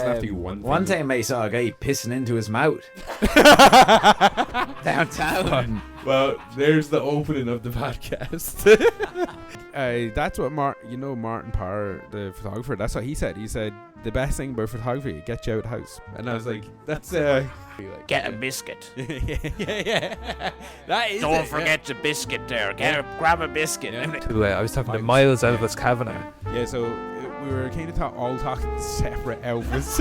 After you one One time I saw a guy pissing into his mouth downtown. Well, there's the opening of the podcast. That's what Martin Parr, the photographer, that's what he said. He said the best thing about photography, it gets you out of the house. And I was like, that's Get a biscuit. yeah. That is Don't forget the biscuit there. Grab a biscuit. Yeah. I was talking to Miles Elvis Kavanagh. Yeah, so we were kind of all talking to separate Elvis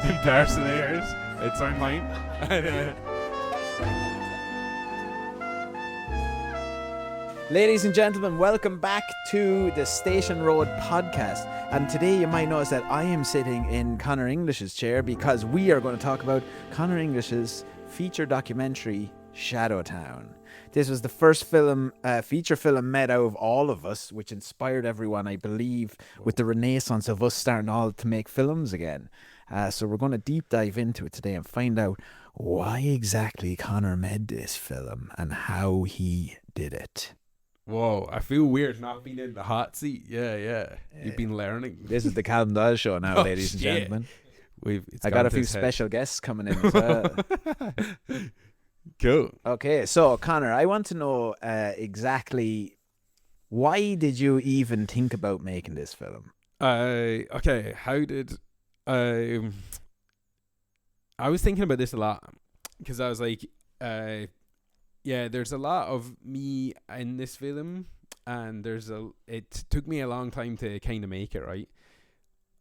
impersonators. It's on mine. Ladies and gentlemen, welcome back to the Station Road podcast. And today you might notice that I am sitting in Conor English's chair because we are going to talk about Conor English's feature documentary, Shadowtown. This was the first feature film made out of all of us, which inspired everyone, I believe, with the renaissance of us starting all to make films again. So we're going to deep dive into it today and find out why exactly Conor made this film and how he did it. Whoa, I feel weird not being in the hot seat. Yeah. You've been learning. This is the Callum Doyle show now, ladies and shit. gentlemen. It's I got a few his head. special guests coming in as well. Cool. Okay, so Conor, I want to know exactly why did you even think about making this film? Okay, how did I was thinking about this a lot because I was like, yeah, there's a lot of me in this film, and it took me a long time to kind of make it, right?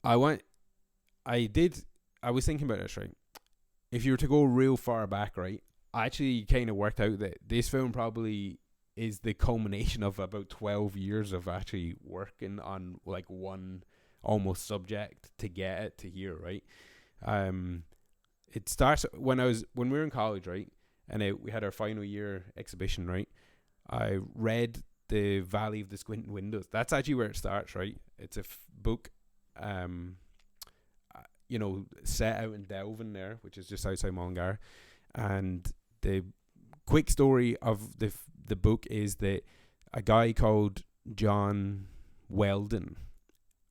I was thinking about this, right? If you were to go real far back, right, I actually kind of worked out that this film probably is the culmination of about 12 years of actually working on like one almost subject to get it to here, right? It starts when we were in college, right? And we had our final year exhibition, right? I read The Valley of the Squinting Windows. That's actually where it starts, right? It's a book, set out in Delvin there, which is just outside Mullingar. And the quick story of the book is that a guy called John Weldon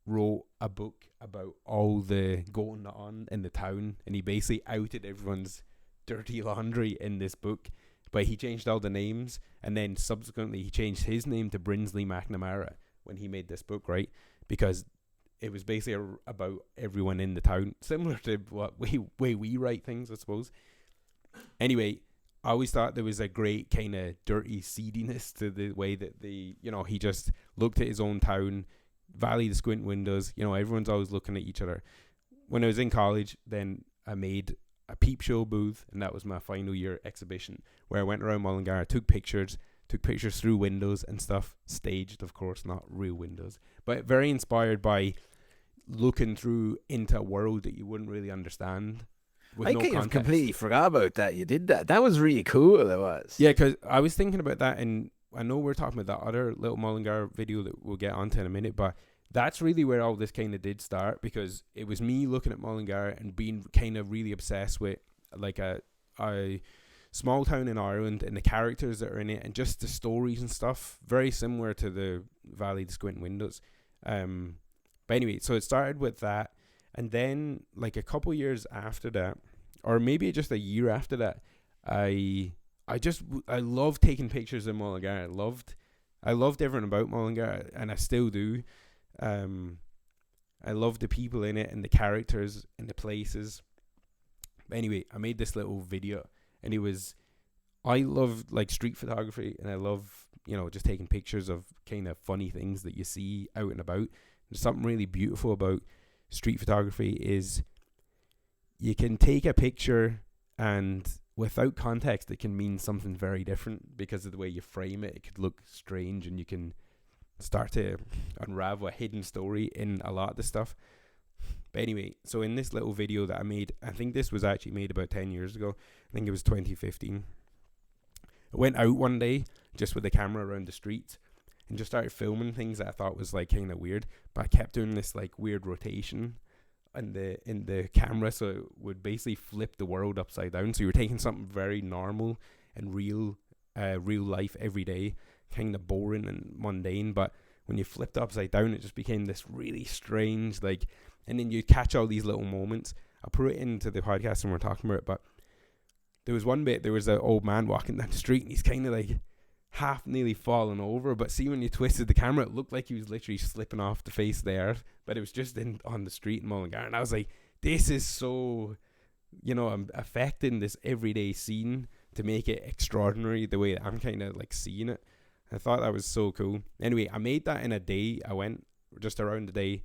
wrote a book about all the going on in the town, and he basically outed everyone's dirty laundry in this book, but he changed all the names, and then subsequently he changed his name to Brinsley McNamara when he made this book, right? Because it was basically about everyone in the town, similar to what way we write things, I suppose. Anyway, I always thought there was a great kind of dirty seediness to the way that he just looked at his own town, Valley of the Squint Windows, everyone's always looking at each other. When I was in college, then I made a peep show booth, and that was my final year exhibition where I went around Mullingar, took pictures through windows and stuff, staged, of course, not real windows, but very inspired by looking through into a world that you wouldn't really understand with I no kind of context. completely forgot about that. You did that. That was really cool. It was. Yeah, because I was thinking about that, and I know we're talking about that other little Mullingar video that we'll get onto in a minute, but that's really where all this kind of did start, because it was me looking at Mullingar and being kind of really obsessed with like a small town in Ireland and the characters that are in it and just the stories and stuff, very similar to the Valley of the Squint Windows. But anyway, so it started with that, and then like a couple years after that, or maybe just a year after that, I loved taking pictures of Mullingar. I loved everything about Mullingar, and I still do. I love the people in it and the characters and the places. But anyway, I made this little video, and I love like street photography, and I love, just taking pictures of kind of funny things that you see out and about. There's something really beautiful about street photography is you can take a picture, and without context it can mean something very different because of the way you frame it. It could look strange, and you can start to unravel a hidden story in a lot of the stuff. But anyway, so in this little video that I made, I think this was actually made about 10 years ago. I think it was 2015. I went out one day just with the camera around the streets and just started filming things that I thought was like kind of weird, but I kept doing this like weird rotation in the camera, so it would basically flip the world upside down. So you were taking something very normal and real life every day, kind of boring and mundane, but when you flipped upside down, it just became this really strange, like and then you catch all these little moments. I'll put it into the podcast when we're talking about it, but there was one bit, there was an old man walking down the street, and he's kind of like half nearly falling over, but see, when you twisted the camera, it looked like he was literally slipping off the face of the earth, but it was just on the street in Mullingar. And I was like, this is so, I'm affecting this everyday scene to make it extraordinary the way I'm kind of like seeing it. I thought that was so cool. Anyway, I made that in a day. I went just around the day,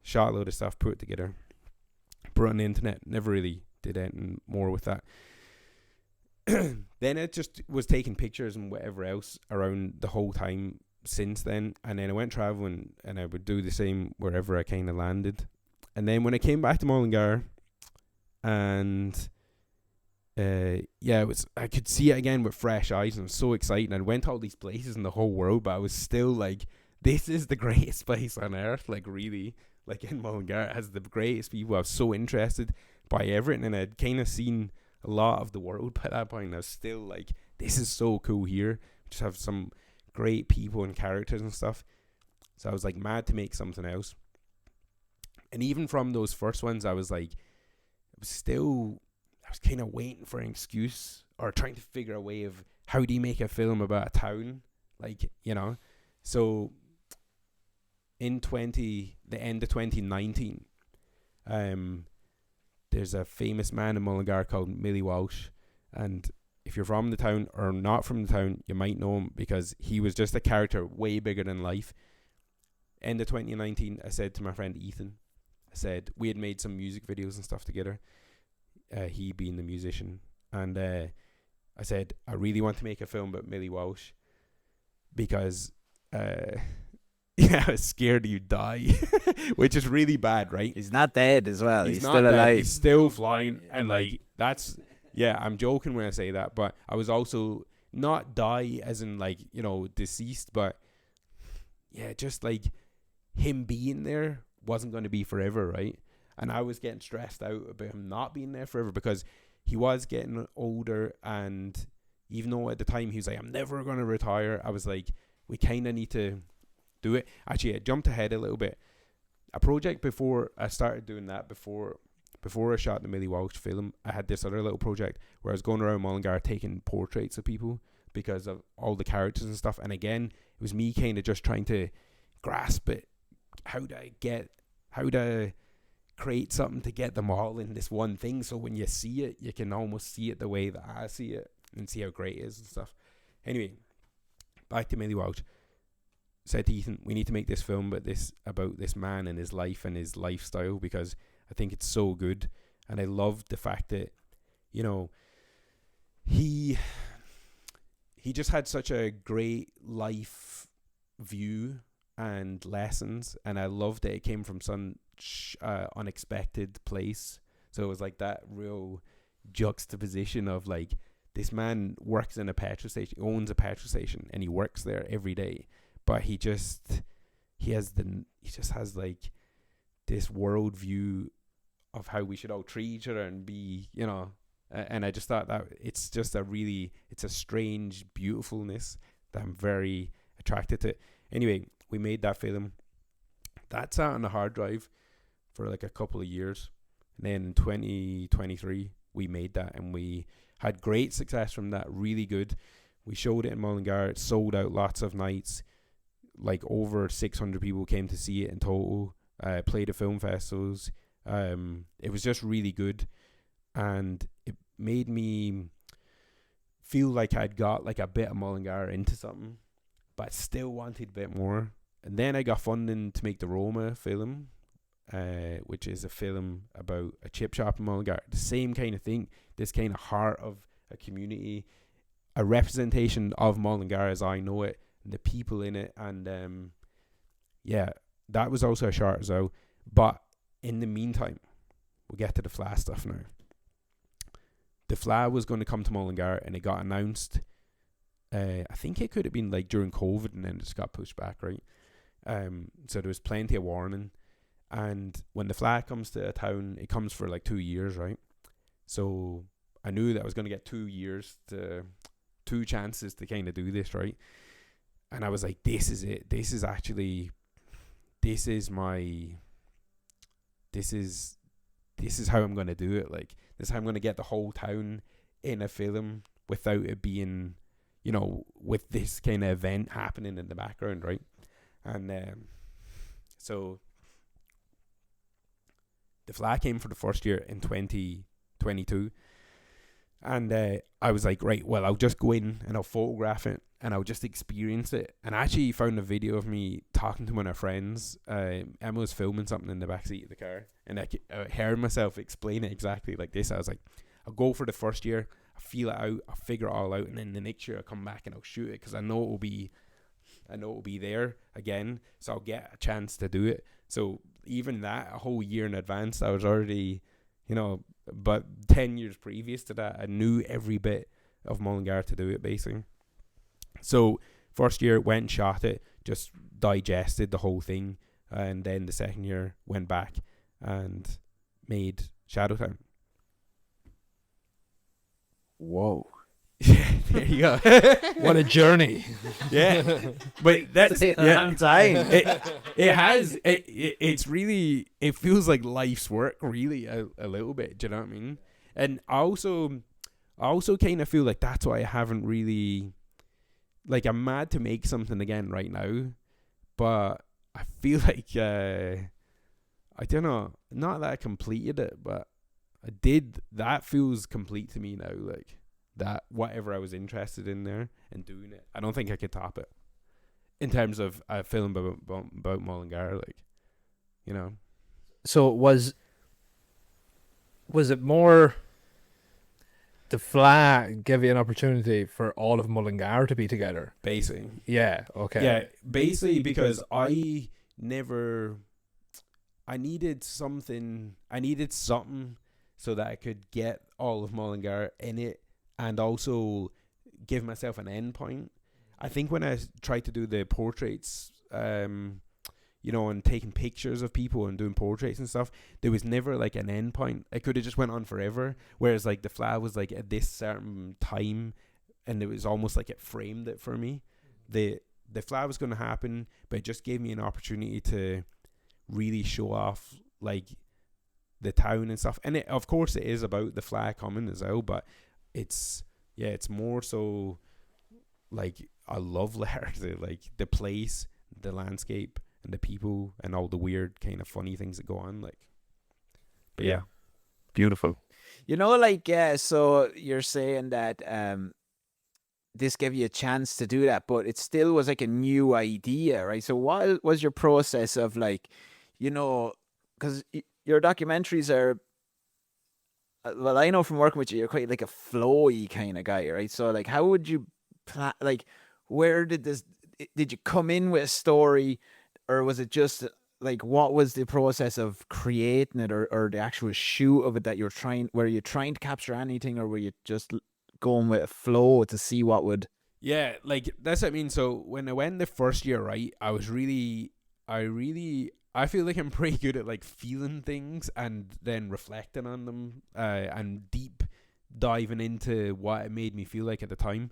shot a load of stuff, put it together, put it on the internet. Never really did anything more with that. Then it just was taking pictures and whatever else around the whole time since then. And then I went traveling, and I would do the same wherever I kind of landed. And then when I came back to Mullingar, and I could see it again with fresh eyes, and it was so exciting. I went to all these places in the whole world, but I was still like, this is the greatest place on earth. Like, really, like in Mullingar, it has the greatest people. I was so interested by everything, and I'd kind of seen a lot of the world by that point. I was still like, this is so cool here. Just have some great people and characters and stuff. So I was like mad to make something else. And even from those first ones, I was like, I was kind of waiting for an excuse, or trying to figure a way of how do you make a film about a town, like, So in the end of 2019, there's a famous man in Mullingar called Millie Walsh, and if you're from the town or not from the town, you might know him because he was just a character way bigger than life. End of 2019, I said to my friend Ethan, we had made some music videos and stuff together, he being the musician, and I said, I really want to make a film about Millie Walsh because I was scared he'd die, which is really bad, right? He's not dead as well. He's still dead. alive. He's still flying, and like that's I'm joking when I say that, but I was also not die as in like deceased, but just like him being there wasn't going to be forever, right? And I was getting stressed out about him not being there forever because he was getting older, and even though at the time he was like, I'm never going to retire, I was like, we kind of need to do it. Actually, I jumped ahead a little bit. A project before I started doing that, before I shot the Millie Walsh film, I had this other little project where I was going around Mullingar taking portraits of people because of all the characters and stuff. And again, it was me kind of just trying to grasp it. How do I create something to get them all in this one thing, so when you see it, you can almost see it the way that I see it and see how great it is and stuff. Anyway, back to Millie Walsh. Said to Ethan, we need to make this film about this man and his life and his lifestyle because I think it's so good. And I loved the fact that, he just had such a great life view and lessons, and I loved that it came from some unexpected place. So it was like that real juxtaposition of like, this man works in a petrol station, owns a petrol station, and he works there every day. But he just has like this world view of how we should all treat each other and be, and I just thought that it's a strange beautifulness that I'm very attracted to. Anyway, we made that film. That sat on a hard drive for like a couple of years. And then in 2023, we made that, and we had great success from that, really good. We showed it in Mullingar, it sold out lots of nights. Like over 600 people came to see it in total. Played at film festivals. It was just really good, and it made me feel like I'd got like a bit of Mullingar into something, but still wanted a bit more. And then I got funding to make the Roma film, which is a film about a chip shop in Mullingar. The same kind of thing, this kind of heart of a community, a representation of Mullingar as I know it, and the people in it. And that was also a short as well. But in the meantime, we'll get to the Fla stuff now. The Fla was going to come to Mullingar, and it got announced. I think it could have been like during COVID, and then it just got pushed back, right? So there was plenty of warning. And when the Fla comes to a town, it comes for like 2 years, right? So I knew that I was going to get 2 years to 2 chances to kind of do this, right? And I was like, this is it. This is my this is how I'm gonna do it. Like, this is how I'm gonna get the whole town in a film without it being, with this kind of event happening in the background, right? And so the Fly came for the first year in 2022, and I was like, right, well, I'll just go in and I'll photograph it and I'll just experience it. And I actually found a video of me talking to one of my friends. Emma was filming something in the backseat of the car, and I heard myself explain it exactly like this. I was like, I'll go for the first year, I'll feel it out, I'll figure it all out, and then the next year I'll come back and I'll shoot it, because I know it'll be there again, so I'll get a chance to do it. So even that, a whole year in advance, I was already, but 10 years previous to that, I knew every bit of Mullingar to do it, basically. So first year went and shot it, just digested the whole thing, and then the second year went back and made Shadowtown. Whoa. Yeah, there you go. What a journey. Yeah, but that's I'm dying. It has it's really, it feels like life's work, really, a little bit. Do you know what I mean? And I also kind of feel like that's why I haven't really, like, I'm mad to make something again right now, but I feel like I don't know, not that I completed it, but I did. That feels complete to me now, like, that whatever I was interested in there and doing it, I don't think I could top it in terms of a film about Mullingar, like, So was it more the Fly gave you an opportunity for all of Mullingar to be together? basically. Yeah, okay. Yeah, basically, because I needed something so that I could get all of Mullingar in it, and also give myself an end point. I think when I tried to do the portraits, and taking pictures of people and doing portraits and stuff, there was never like an end point. It could have just went on forever. Whereas like the Fly was like at this certain time, and it was almost like it framed it for me. The Fly was going to happen, but it just gave me an opportunity to really show off like the town and stuff. And of course it is about the Fly coming as well, but it's more so like I love like the place, the landscape, and the people, and all the weird kind of funny things that go on, like. But yeah, Beautiful. So you're saying that this gave you a chance to do that, but it still was like a new idea, right? So what was your process of, like, because your documentaries are, well, I know from working with you, you're quite like a flowy kind of guy, right? So like, how would you like, where did you come in with a story, or was it just like, what was the process of creating it, or the actual shoot of it that were you trying to capture anything, or were you just going with a flow to see what would? Yeah, like, that's what I mean. So when I went the first year, right, I feel like I'm pretty good at like feeling things and then reflecting on them, and deep diving into what it made me feel like at the time.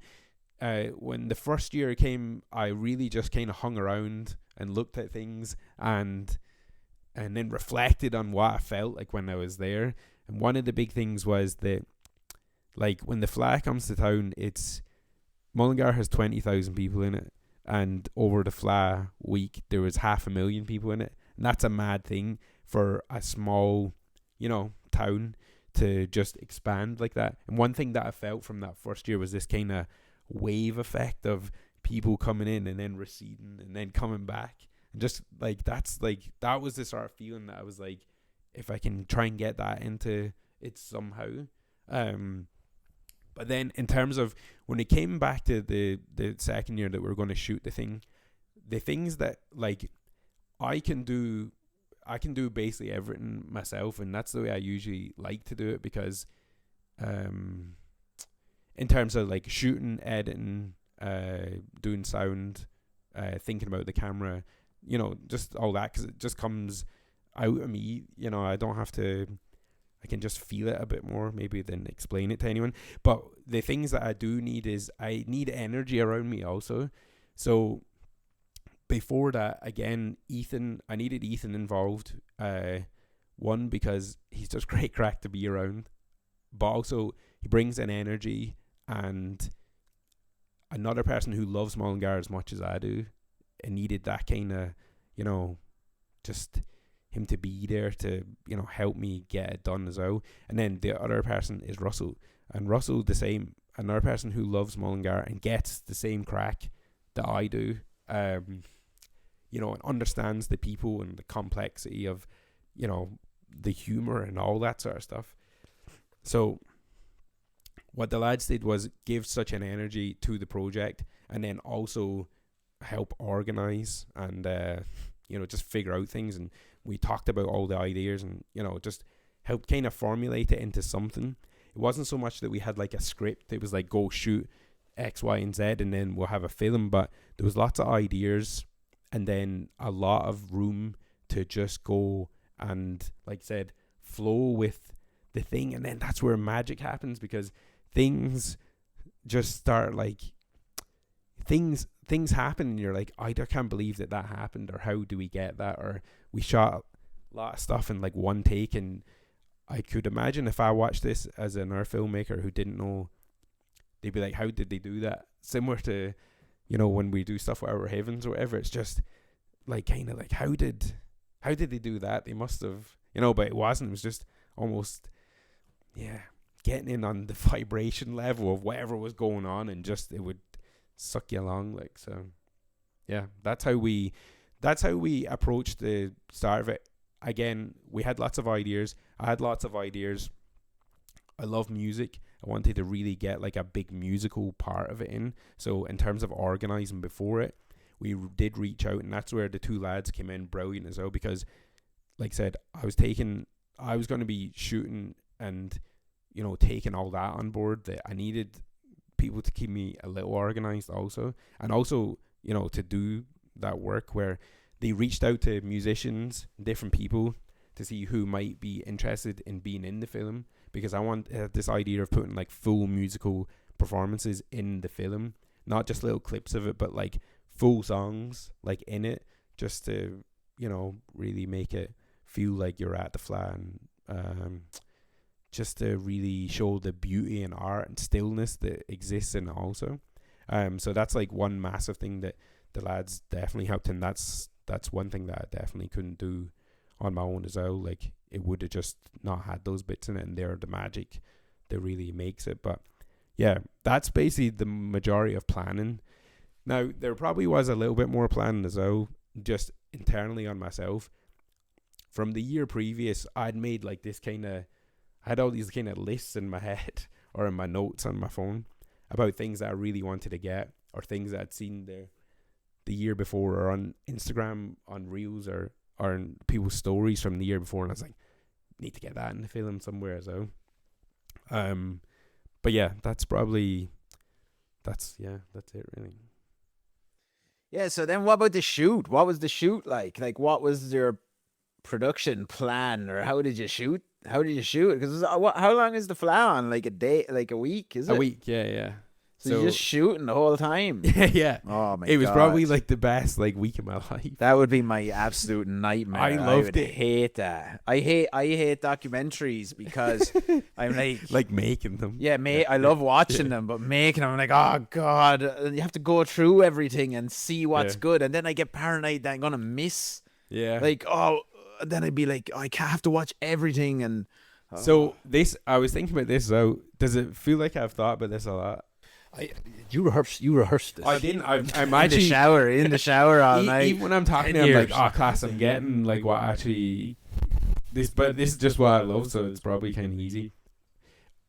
When the first year came, I really just kind of hung around and looked at things and then reflected on what I felt like when I was there. And one of the big things was that, like, when the Fly comes to town, Mullingar has 20,000 people in it, and over the Fly week there was 500,000 people in it. And that's a mad thing for a small, town to just expand like that. And one thing that I felt from that first year was this kind of wave effect of people coming in and then receding and then coming back. And just like, that was the sort of feeling that I was like, if I can try and get that into it somehow. But then in terms of when it came back to the second year that we were going to shoot the things that, like, I can do basically everything myself, and that's the way I usually like to do it, because in terms of like shooting, editing, doing sound, thinking about the camera, just all that, because it just comes out of me. I don't have to, I can just feel it a bit more maybe than explain it to anyone. But the things that I do need is, I need energy around me also. So before that, again, I needed Ethan involved One, because he's just great crack to be around, but also he brings an energy and another person who loves Mullingar as much as I do, and needed that kind of, you know, just him to be there to, you know, help me get it done as well. And then the other person is Russell, and Russell the same, another person who loves Mullingar and gets the same crack that I do, you know, and understands the people and the complexity of, you know, the humor and all that sort of stuff. So what the lads did was give such an energy to the project, and then also help organize and you know, just figure out things. And we talked about all the ideas and, you know, just help kind of formulate it into something. It wasn't so much that we had like a script. It was like, go shoot X, Y, and Z, and then we'll have a film. But there was lots of ideas, and then a lot of room to just go and, like I said, flow with the thing. And then that's where magic happens, because things just start, like, things happen, and you're like, I can't believe that happened, or how do we get that? Or we shot a lot of stuff in like one take, and I could imagine if I watched this as another filmmaker who didn't know, they'd be like, how did they do that? Similar to, you know, when we do stuff with Outer Heavens or whatever, it's just like kind of like, how did they do that? They must have, you know, but it wasn't. It was just almost, yeah, getting in on the vibration level of whatever was going on, and just it would suck you along. Like, so yeah, that's how we approached the start of it. Again, we had lots of ideas. I had lots of ideas. I love music. I wanted to really get like a big musical part of it in. So in terms of organizing before it, we did reach out, and that's where the two lads came in brilliant as well, because like I said, I was going to be shooting and, you know, taking all that on board, that I needed people to keep me a little organized also, and also, you know, to do that work where they reached out to musicians, different people, to see who might be interested in being in the film, because I want this idea of putting like full musical performances in the film, not just little clips of it, but like full songs like in it, just to, you know, really make it feel like you're at the Flat, and just to really show the beauty and art and stillness that exists in it also. So that's like one massive thing that the lads definitely helped, and that's one thing that I definitely couldn't do on my own as well. Like, it would have just not had those bits in it, and they're the magic that really makes it. But yeah, that's basically the majority of planning. Now, there probably was a little bit more planning as well, just internally on myself. From the year previous, I'd made like this kind of, I had all these kind of lists in my head or in my notes on my phone about things that I really wanted to get, or things that I'd seen the year before, or on Instagram, on Reels, or on people's stories from the year before, and I was like, need to get that in the film somewhere as well. But yeah, that's it really. Yeah, so then what about the shoot? What was the shoot like? Like, what was your production plan, or how did you shoot? Because how long is the Flat on? Like a day, like a week, is it? A week, yeah. So you're just shooting the whole time? Yeah. Oh my god. It was probably like the best like week of my life. That would be my absolute nightmare. I loved it. Hate that. I hate documentaries because I'm like making them. Yeah, I love watching them, but making them, I'm like, oh god, you have to go through everything and see what's good, and then I get paranoid that I'm gonna miss. Yeah. Like, then I'd be like, I have to watch everything. And so I was thinking about this. So does it feel like I've thought about this a lot? You rehearsed this. I didn't. I'm actually in the shower all night. Even when I'm talking to him, like, class, I'm getting like what actually this, but this is just what I love, so it's probably kind of easy.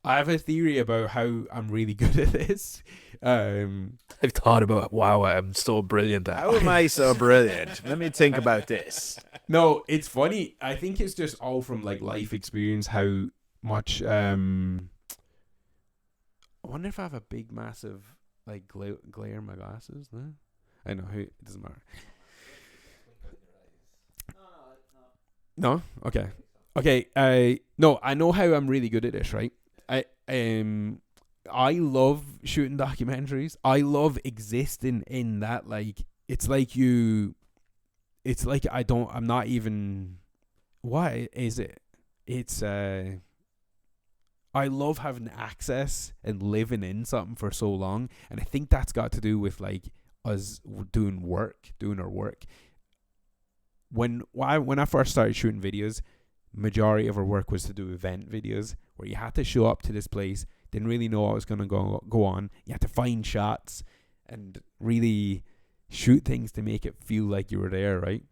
I have a theory about how I'm really good at this. I've thought about, wow, I'm so brilliant at. How am I so brilliant? Let me think about this. No, it's funny. I think it's just all from like life experience. How much? I wonder if I have a big, massive like glare in my glasses. No, I know. It doesn't matter. No. Okay. No, I know how I'm really good at this, right? I love shooting documentaries. I love existing in that. Like, it's like I'm not even. What is it? it's I love having access and living in something for so long, and I think that's got to do with like us doing our work. When I first started shooting videos, majority of our work was to do event videos where you had to show up to this place, didn't really know what was going to go on. You had to find shots and really shoot things to make it feel like you were there, right?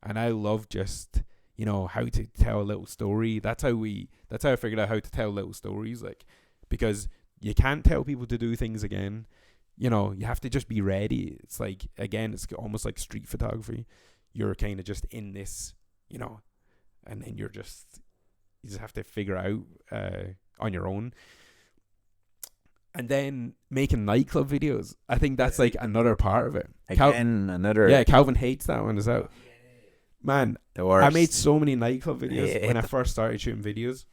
And I love just, you know, how to tell a little story. That's how I figured out how to tell little stories, like, because you can't tell people to do things again. You know, you have to just be ready. It's like, again, it's almost like street photography. You're kind of just in this, you know, and then you just have to figure out on your own. And then making nightclub videos, I think that's like another part of it. Calvin hates that one as well. Man, I made so many nightclub videos when I first started shooting videos.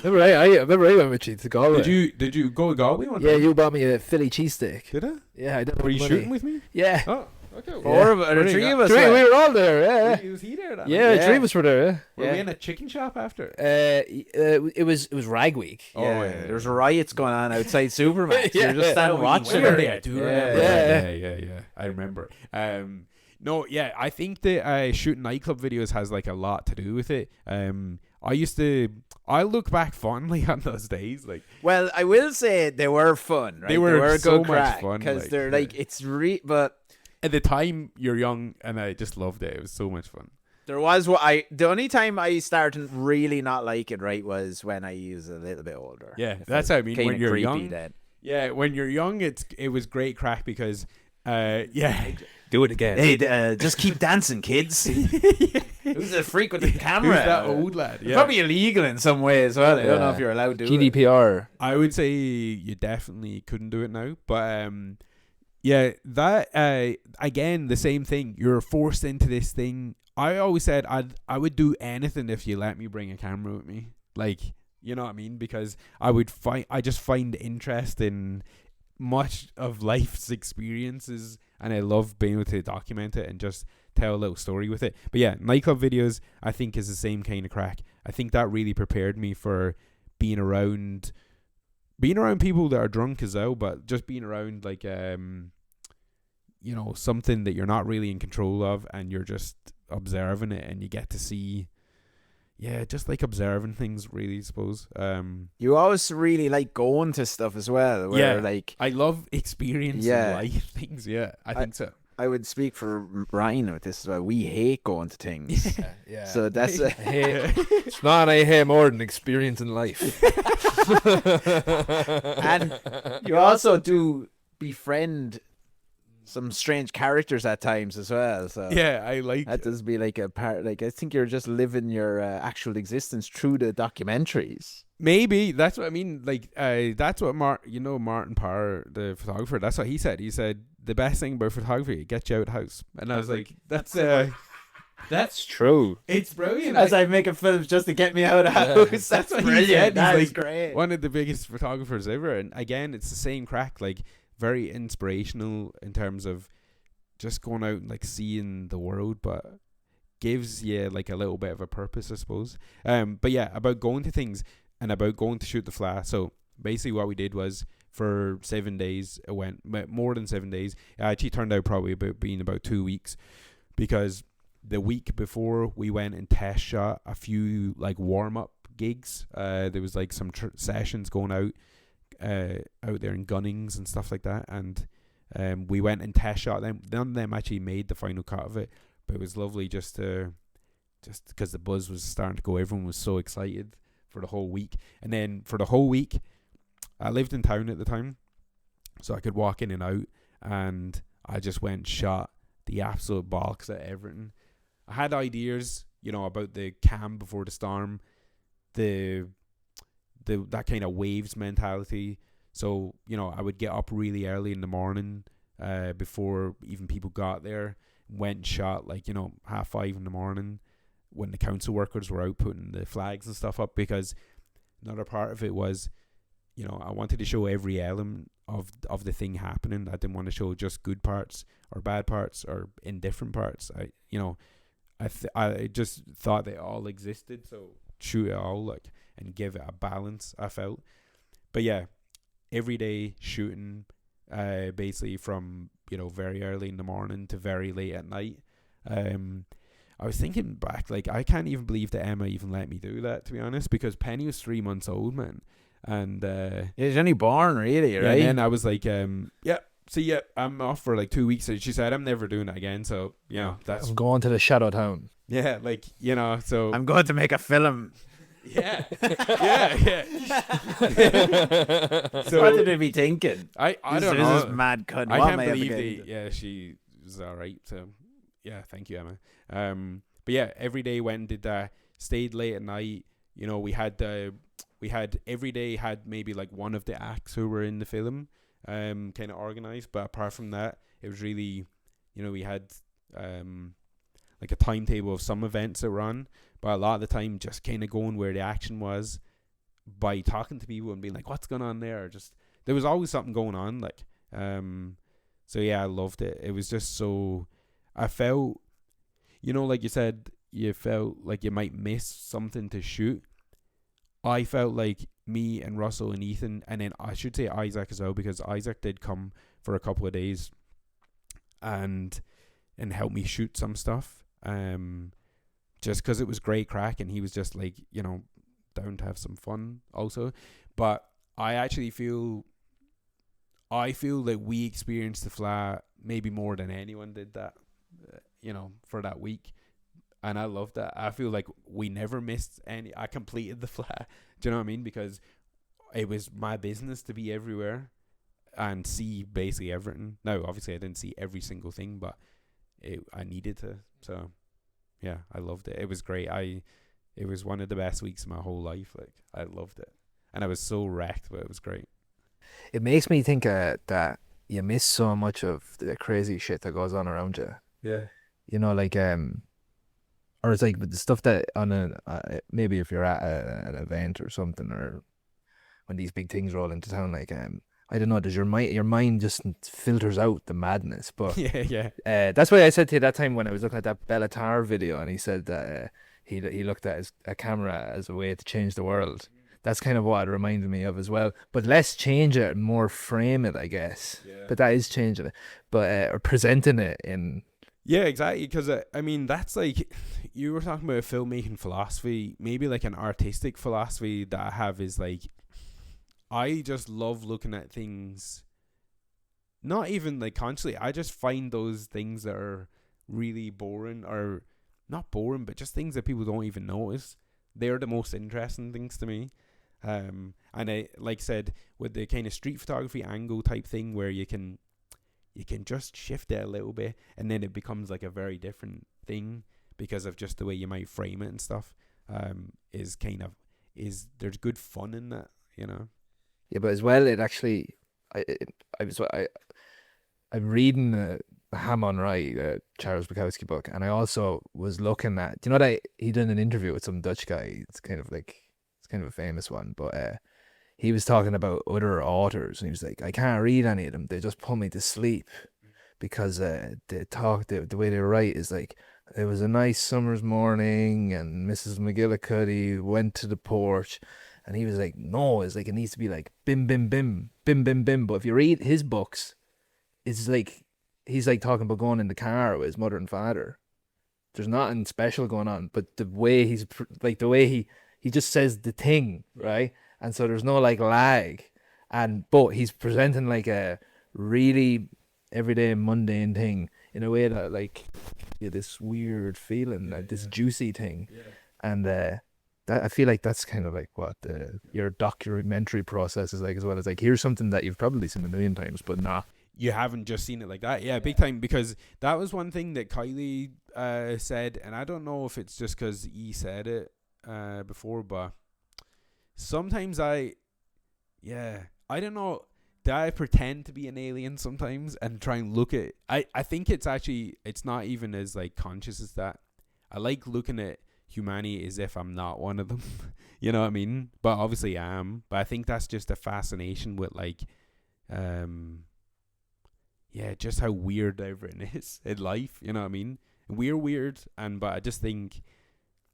Remember I went with you to Galway. Did you go to Galway one time? Yeah, you bought me a Philly cheesesteak. Did I? Yeah, I didn't. Were you shooting with me? Yeah. Oh, okay. Four of us, or three of us. We were all there. Yeah. Was he there? Yeah, three of us were there. Were we in a chicken shop after? It was Rag Week. There was riots going on outside Supermax. Yeah. You're just standing watching. Yeah. I remember. No, yeah, I think that shooting nightclub videos has like a lot to do with it. I look back fondly on those days. Like, well, I will say they were fun. Right? They were so good much crack fun, because like, they're like it's but at the time you're young, and I just loved it. It was so much fun. there was the only time I started really not like it, right, was when I was a little bit older. Yeah, that's what I mean. When you're young, then. Yeah, when you're young, it was great crack because Do it again. Hey, just keep dancing, kids. Who's a freak with the camera? Who's that old lad? Yeah. Probably illegal in some way as well. I don't know if you're allowed to do it. GDPR. I would say you definitely couldn't do it now, but yeah, that again, the same thing. You're forced into this thing. I always said I would do anything if you let me bring a camera with me. Like, you know what I mean? Because I just find interest in much of life's experiences, and I love being able to document it and just tell a little story with it. But yeah, nightclub videos I think is the same kind of crack. I think that really prepared me for being around people that are drunk as well, but just being around like you know, something that you're not really in control of, and you're just observing it, and you get to see, just like observing things, really, I suppose. You always really like going to stuff as well, where like I love experiencing life things. I think so. I would speak for Ryan with this as well. We hate going to things. Yeah. So that's it's not I hate more than experiencing life. And you also do befriend some strange characters at times as well. So I like that does be like a part. Like, I think you're just living your actual existence through the documentaries. Maybe that's what I mean. Like, that's what Martin Parr, the photographer, that's what he said. He said the best thing about photography, it gets you out of the house. And I was like, that's true. It's brilliant. As I make a film just to get me out of the house. That's what brilliant. he said. That He's is great. One of the biggest photographers ever. And again, it's the same crack. Like, very inspirational in terms of just going out and like seeing the world, but gives you like a little bit of a purpose, I suppose. But yeah, about going to things and about going to shoot the flat. So basically what we did was, for 7 days, it went more than 7 days. It actually turned out probably about 2 weeks, because the week before we went and test shot a few like warm up gigs. There was like some sessions going out there in Gunnings and stuff like that, and we went and test shot them. None of them actually made the final cut of it, but it was lovely just because the buzz was starting to go. Everyone was so excited for the whole week. And then for the whole week, I lived in town at the time, so I could walk in and out, and I just went and shot the absolute box at everything. I had ideas, about the calm before the storm, that kind of waves mentality. So, I would get up really early in the morning, before even people got there, went and shot 5:30 in the morning when the council workers were out putting the flags and stuff up, because another part of it was, I wanted to show every element of the thing happening. I didn't want to show just good parts or bad parts or indifferent parts. I just thought they all existed, so shoot it all, like, and give it a balance, I felt. But yeah, every day shooting, basically from, you know, very early in the morning to very late at night. I was thinking back, like, I can't even believe that Emma even let me do that, to be honest, because Penny was 3 months old, man. And He's only born, really, right? and then I was like, yeah, so yeah, I'm off for like 2 weeks. And she said, I'm never doing it again. So, you know, that's, I'm going to the Shadow Town. yeah, like, you know, so. I'm going to make a film. Yeah. yeah. So what did they be thinking? I don't This is know. mad cunt. I What can't am I believe ever they, getting? yeah, she was all right. So, yeah, thank you, Emma. But yeah, every day went and did that. Stayed late at night. You know, we had every day had maybe like one of the acts who were in the film, kind of organized. But apart from that, it was really, you know, we had like a timetable of some events that were on, but a lot of the time just kind of going where the action was by talking to people and being like, what's going on there? Or just, there was always something going on, like, so yeah, I loved it. It was just so, I felt, you know, like you said, you felt like you might miss something to shoot. I felt like me and Russell and Ethan, and then I should say Isaac as well, because Isaac did come for a couple of days and help me shoot some stuff, just because it was great crack, and he was just like, you know, down to have some fun also. But I actually feel that we experienced the flat maybe more than anyone did that, you know, for that week. And I love that. I feel like we never missed any. I completed the flat. Do you know what I mean? Because it was my business to be everywhere and see basically everything. Now, obviously, I didn't see every single thing, but I needed to. So, yeah, I loved it. It was great. It was one of the best weeks of my whole life. Like, I loved it. And I was so wrecked, but it was great. It makes me think that you miss so much of the crazy shit that goes on around you. Yeah. You know, like or it's like the stuff that on a maybe if you're at an event or something, or when these big things roll into town, like I don't know, does your mind just filters out the madness? But yeah. that's why I said to you that time when I was looking at that Bellatar video, and he said that he looked at a camera as a way to change the world. That's kind of what it reminded me of as well. But less change it, more frame it, I guess. Yeah. But that is changing it. But or presenting it in. Yeah, exactly. Because I mean, that's like, you were talking about a filmmaking philosophy. Maybe like an artistic philosophy that I have is like, I just love looking at things, not even like consciously. I just find those things that are really boring, or not boring, but just things that people don't even notice. They're the most interesting things to me. And I, like said, with the kind of street photography angle type thing where you can just shift it a little bit, and then it becomes like a very different thing because of just the way you might frame it and stuff. There's good fun in that, you know. Yeah, but as well, it actually, I'm reading Hammond Wright, Charles Bukowski book, and I also was looking at, do you know that he did an interview with some Dutch guy? It's kind of a famous one, but he was talking about other authors, and he was like, I can't read any of them. They just put me to sleep because the way they write is like, it was a nice summer's morning and Mrs. McGillicuddy went to the porch, and he was like, no, it's like, it needs to be like bim, bim, bim, bim, bim, bim. But if you read his books, it's like, he's like talking about going in the car with his mother and father. There's nothing special going on, but the way he just says the thing, right? And so there's no like lag, but he's presenting like a really everyday mundane thing in a way that like, yeah, this weird feeling, like this juicy thing, and that I feel like that's kind of like what your documentary process is like as well. It's like, here's something that you've probably seen a million times, but You haven't just seen it like that. Yeah, big time. Because that was one thing that Kylie said, and I don't know if it's just because he said it before, but sometimes I don't know, do I pretend to be an alien sometimes and try and look at, I think it's not even as like conscious as that. I like looking at humanity as if I'm not one of them. You know what I mean? But obviously I am. But I think that's just a fascination with like just how weird everything is in life, you know what I mean? we're weird, but I just think,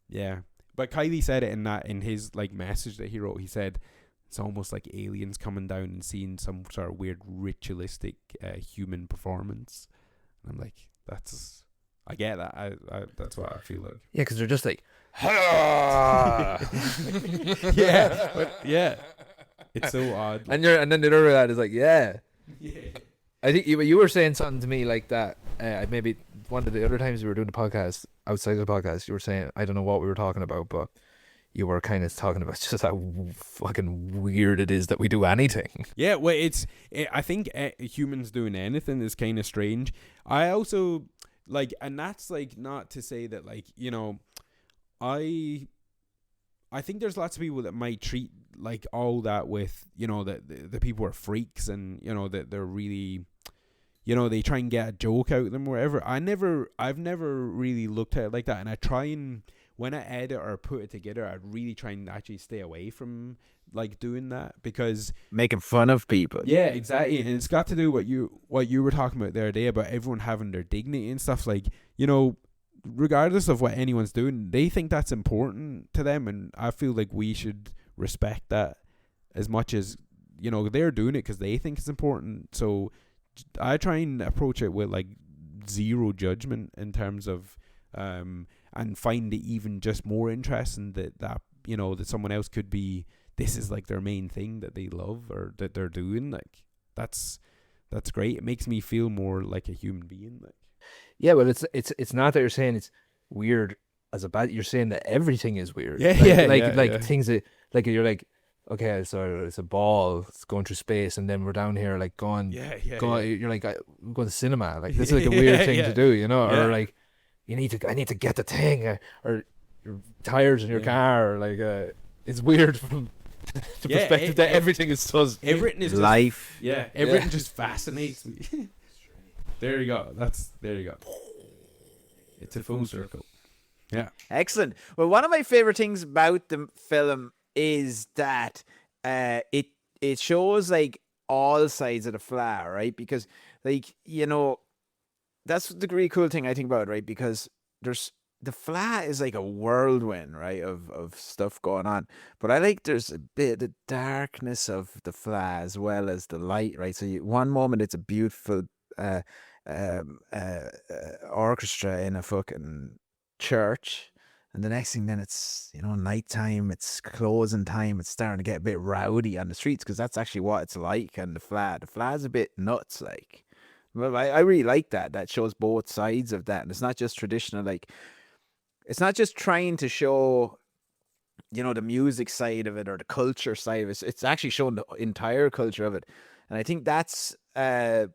yeah. But Kylie said it in his like message that he wrote. He said it's almost like aliens coming down and seeing some sort of weird ritualistic human performance. And I'm like, I get that. I that's what I feel like. Yeah, because they're just like, yeah, but yeah, it's so odd. and then the other guy is like, yeah. Yeah. I think you were saying something to me like that. Maybe one of the other times we were doing the podcast, outside of the podcast, you were saying, I don't know what we were talking about, but you were kind of talking about just how fucking weird it is that we do anything. Yeah, well, I think humans doing anything is kind of strange. I also like, and that's like not to say that like, you know, I think there's lots of people that might treat like all that with, you know, the people are freaks and, you know, that they're really, you know, they try and get a joke out of them or whatever. I've never really looked at it like that, and I try and, when I edit or put it together, I really try and actually stay away from like doing that, because Making fun of people. yeah, exactly. And it's got to do what you were talking about the other day about everyone having their dignity and stuff. Like, you know, regardless of what anyone's doing, they think that's important to them, and I feel like we should respect that as much as, you know, they're doing it because they think it's important. So I try and approach it with like zero judgment in terms of and find it even just more interesting that you know, that someone else could be, this is like their main thing that they love or that they're doing. Like that's great. It makes me feel more like a human being. Like, Yeah, but it's not that you're saying it's weird as a bad. You're saying that everything is weird. Yeah, like things that, like, you're like, okay, so it's a ball, it's going through space, and then we're down here like going. You're like, I'm going to cinema. Like, this is like a weird thing to do, you know? Yeah. Or like, I need to get the thing, or your tires in your car, or like, it's weird from the perspective that everything is so. Everything is life. Everything just fascinates me. There you go. There you go. It's a full circle. Yeah. Excellent. Well, one of my favorite things about the film is that it shows like all sides of the flat, right? Because, like, you know, that's the really cool thing I think about it, right? Because the flat is like a whirlwind, right, of stuff going on. But I like there's a bit of the darkness of the flat as well as the light, right? So one moment it's a beautiful orchestra in a fucking church, and the next thing then it's, you know, nighttime, it's closing time, it's starting to get a bit rowdy on the streets, because that's actually what it's like. And the flat's a bit nuts, like. Well, I really like that shows both sides of that, and it's not just traditional, like, it's not just trying to show, you know, the music side of it or the culture side of it. It's actually showing the entire culture of it, and I think that's a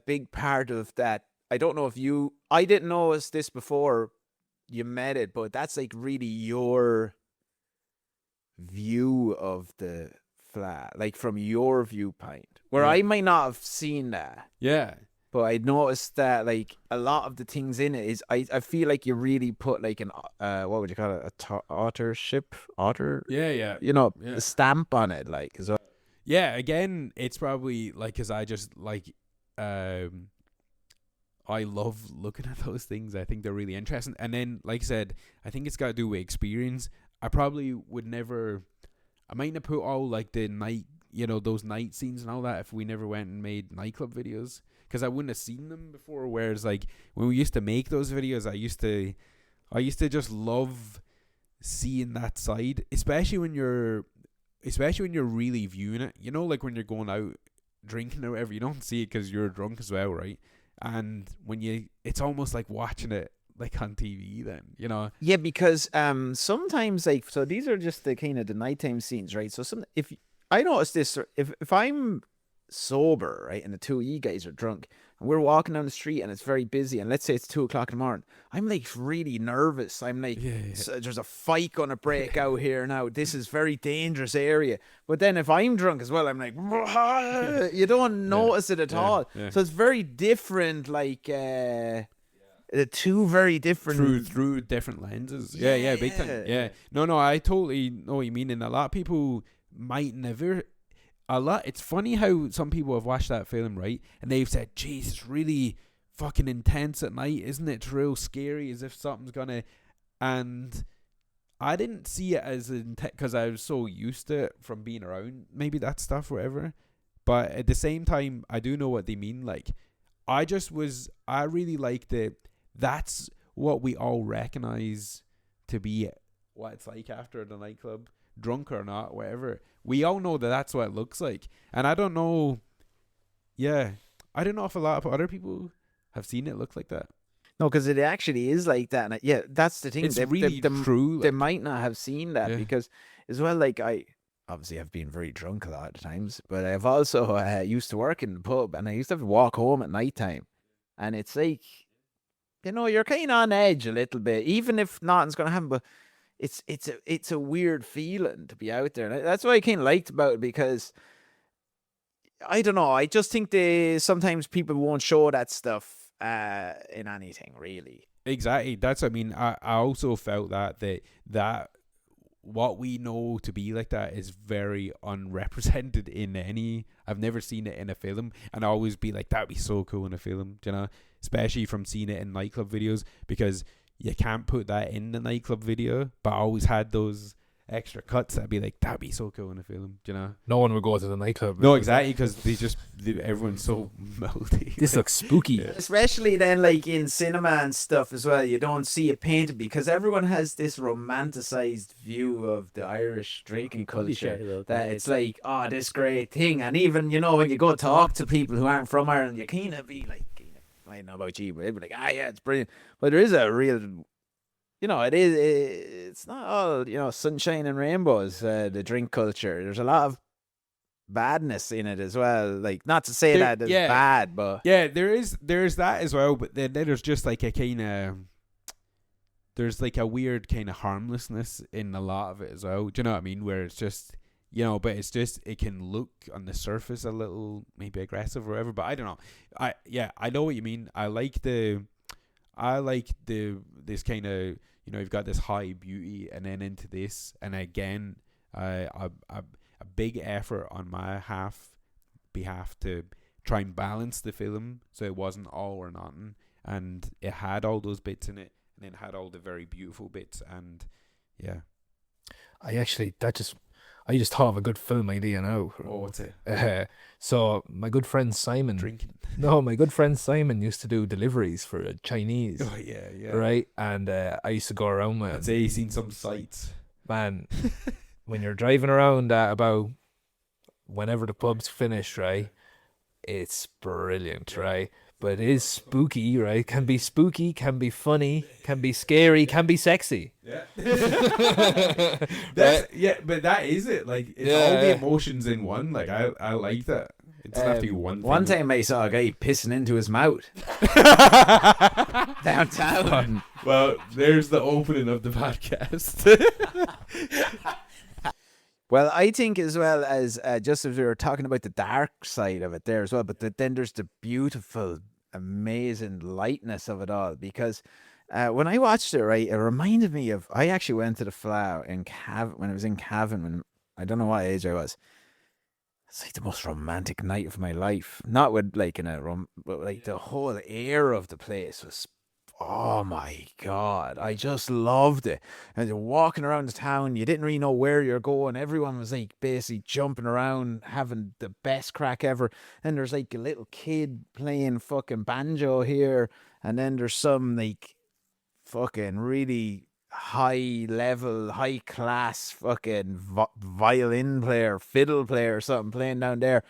big part of that. I don't know if I didn't notice this before you met it, but that's like really your view of the flat, like from your viewpoint, where I might not have seen that. Yeah. But I noticed that like a lot of the things in it is, I feel like you really put like an what would you call it, author, Yeah. you know, a stamp on it, like, as well. Yeah, again, it's probably like, because I just like I love looking at those things. I think they're really interesting. And then, like I said, I think it's got to do with experience. I probably would never, I might not put all like the night, you know, those night scenes and all that if we never went and made nightclub videos, because I wouldn't have seen them before. Whereas like when we used to make those videos, I used to just love seeing that side, especially when you're really viewing it, you know, like when you're going out drinking or whatever, you don't see it because you're drunk as well, right? And when it's almost like watching it like on TV then, you know? Yeah, because sometimes, like, so these are just the kind of the nighttime scenes, right? So if I notice this, if I'm sober, right, and the two of you guys are drunk and we're walking down the street and it's very busy, and let's say it's 2:00 in the morning, I'm like really nervous. I'm like, so there's a fight gonna break out here now. This is very dangerous area. But then if I'm drunk as well, I'm like, you don't notice it at all. So it's very different, like the two very different through different lenses. Yeah, big time. Yeah. No, I totally know what you mean. And a lot of people might never. It's funny how some people have watched that film, right, and they've said, "Jeez, it's really fucking intense at night, isn't it? It's real scary, as if something's gonna. And I didn't see it as because I was so used to it from being around maybe that stuff, whatever. But at the same time, I do know what they mean. Like, I really like that's what we all recognize to be what it's like after the nightclub, drunk or not, whatever. We all know that that's what it looks like. And I don't know, I don't know if a lot of other people have seen it look like that. No, because it actually is like that. And that's the thing. It's really true. They might not have seen that because, as well, like I obviously have been very drunk a lot of times, but I've also used to work in the pub, and I used to have to walk home at night time, and it's like, you're kind of on edge a little bit, even if nothing's gonna happen. But it's a weird feeling to be out there, and that's what I kind of liked about it, because I don't know. I just think sometimes people won't show that stuff in anything really. Exactly. That's what I mean. I also felt that what we know to be like that is very unrepresented in any. I've never seen it in a film, and I always be like, that'd be so cool in a film, especially from seeing it in nightclub videos, because you can't put that in the nightclub video. But I always had those extra cuts that'd be like, that'd be so cool in a film, No one would go to the nightclub. No, exactly, because everyone's so melty. This looks spooky. Especially then, like in cinema and stuff as well, you don't see it painted, because everyone has this romanticized view of the Irish drinking culture, that it's like, oh, this great thing. And even, when you go talk to people who aren't from Ireland, you kind of be like, I don't know about you, but they'd be like, yeah, it's brilliant. But there is a real... it's not all, sunshine and rainbows, the drink culture. There's a lot of badness in it as well. Like, not to say that it's bad, but... Yeah, there's that as well, but then there's just like a kind of... There's like a weird kind of harmlessness in a lot of it as well. Do you know what I mean? Where it's just... but it's just, it can look on the surface a little maybe aggressive or whatever, but I don't know. I know what you mean. I like this kind of... you've got this high beauty, and then into this, and again, a big effort on my behalf to try and balance the film so it wasn't all or nothing, and it had all those bits in it, and it had all the very beautiful bits, and I just thought of a good film idea now. Oh, what's it? So my good friend Simon. Drinking. No, my good friend Simon used to do deliveries for Chinese. Oh, yeah. Right? And I used to go around with him. I'd say he's seen some sights. Man, when you're driving around about whenever the pub's finished, right? It's brilliant, right? But it is spooky, right? Can be spooky, can be funny, can be scary, can be sexy. Yeah. But that is it. Like, it's all the emotions in one. Like, I like that. It's not to be one thing. One time I saw a guy pissing into his mouth downtown. Well, there's the opening of the podcast. Well, I think as well as just as we were talking about the dark side of it there as well, but then there's the beautiful, amazing lightness of it all. Because when I watched it, right, it reminded me of... I actually went to the Flow in Cavan when I was in Cavan, when I don't know what age I was. It's like the most romantic night of my life. Not with like but like the whole air of the place was... Oh my God, I just loved it. And you're walking around the town, you didn't really know where you're going. Everyone was like basically jumping around, having the best crack ever. And there's like a little kid playing fucking banjo here. And then there's some like fucking really high level, high class fucking violin player, fiddle player or something playing down there.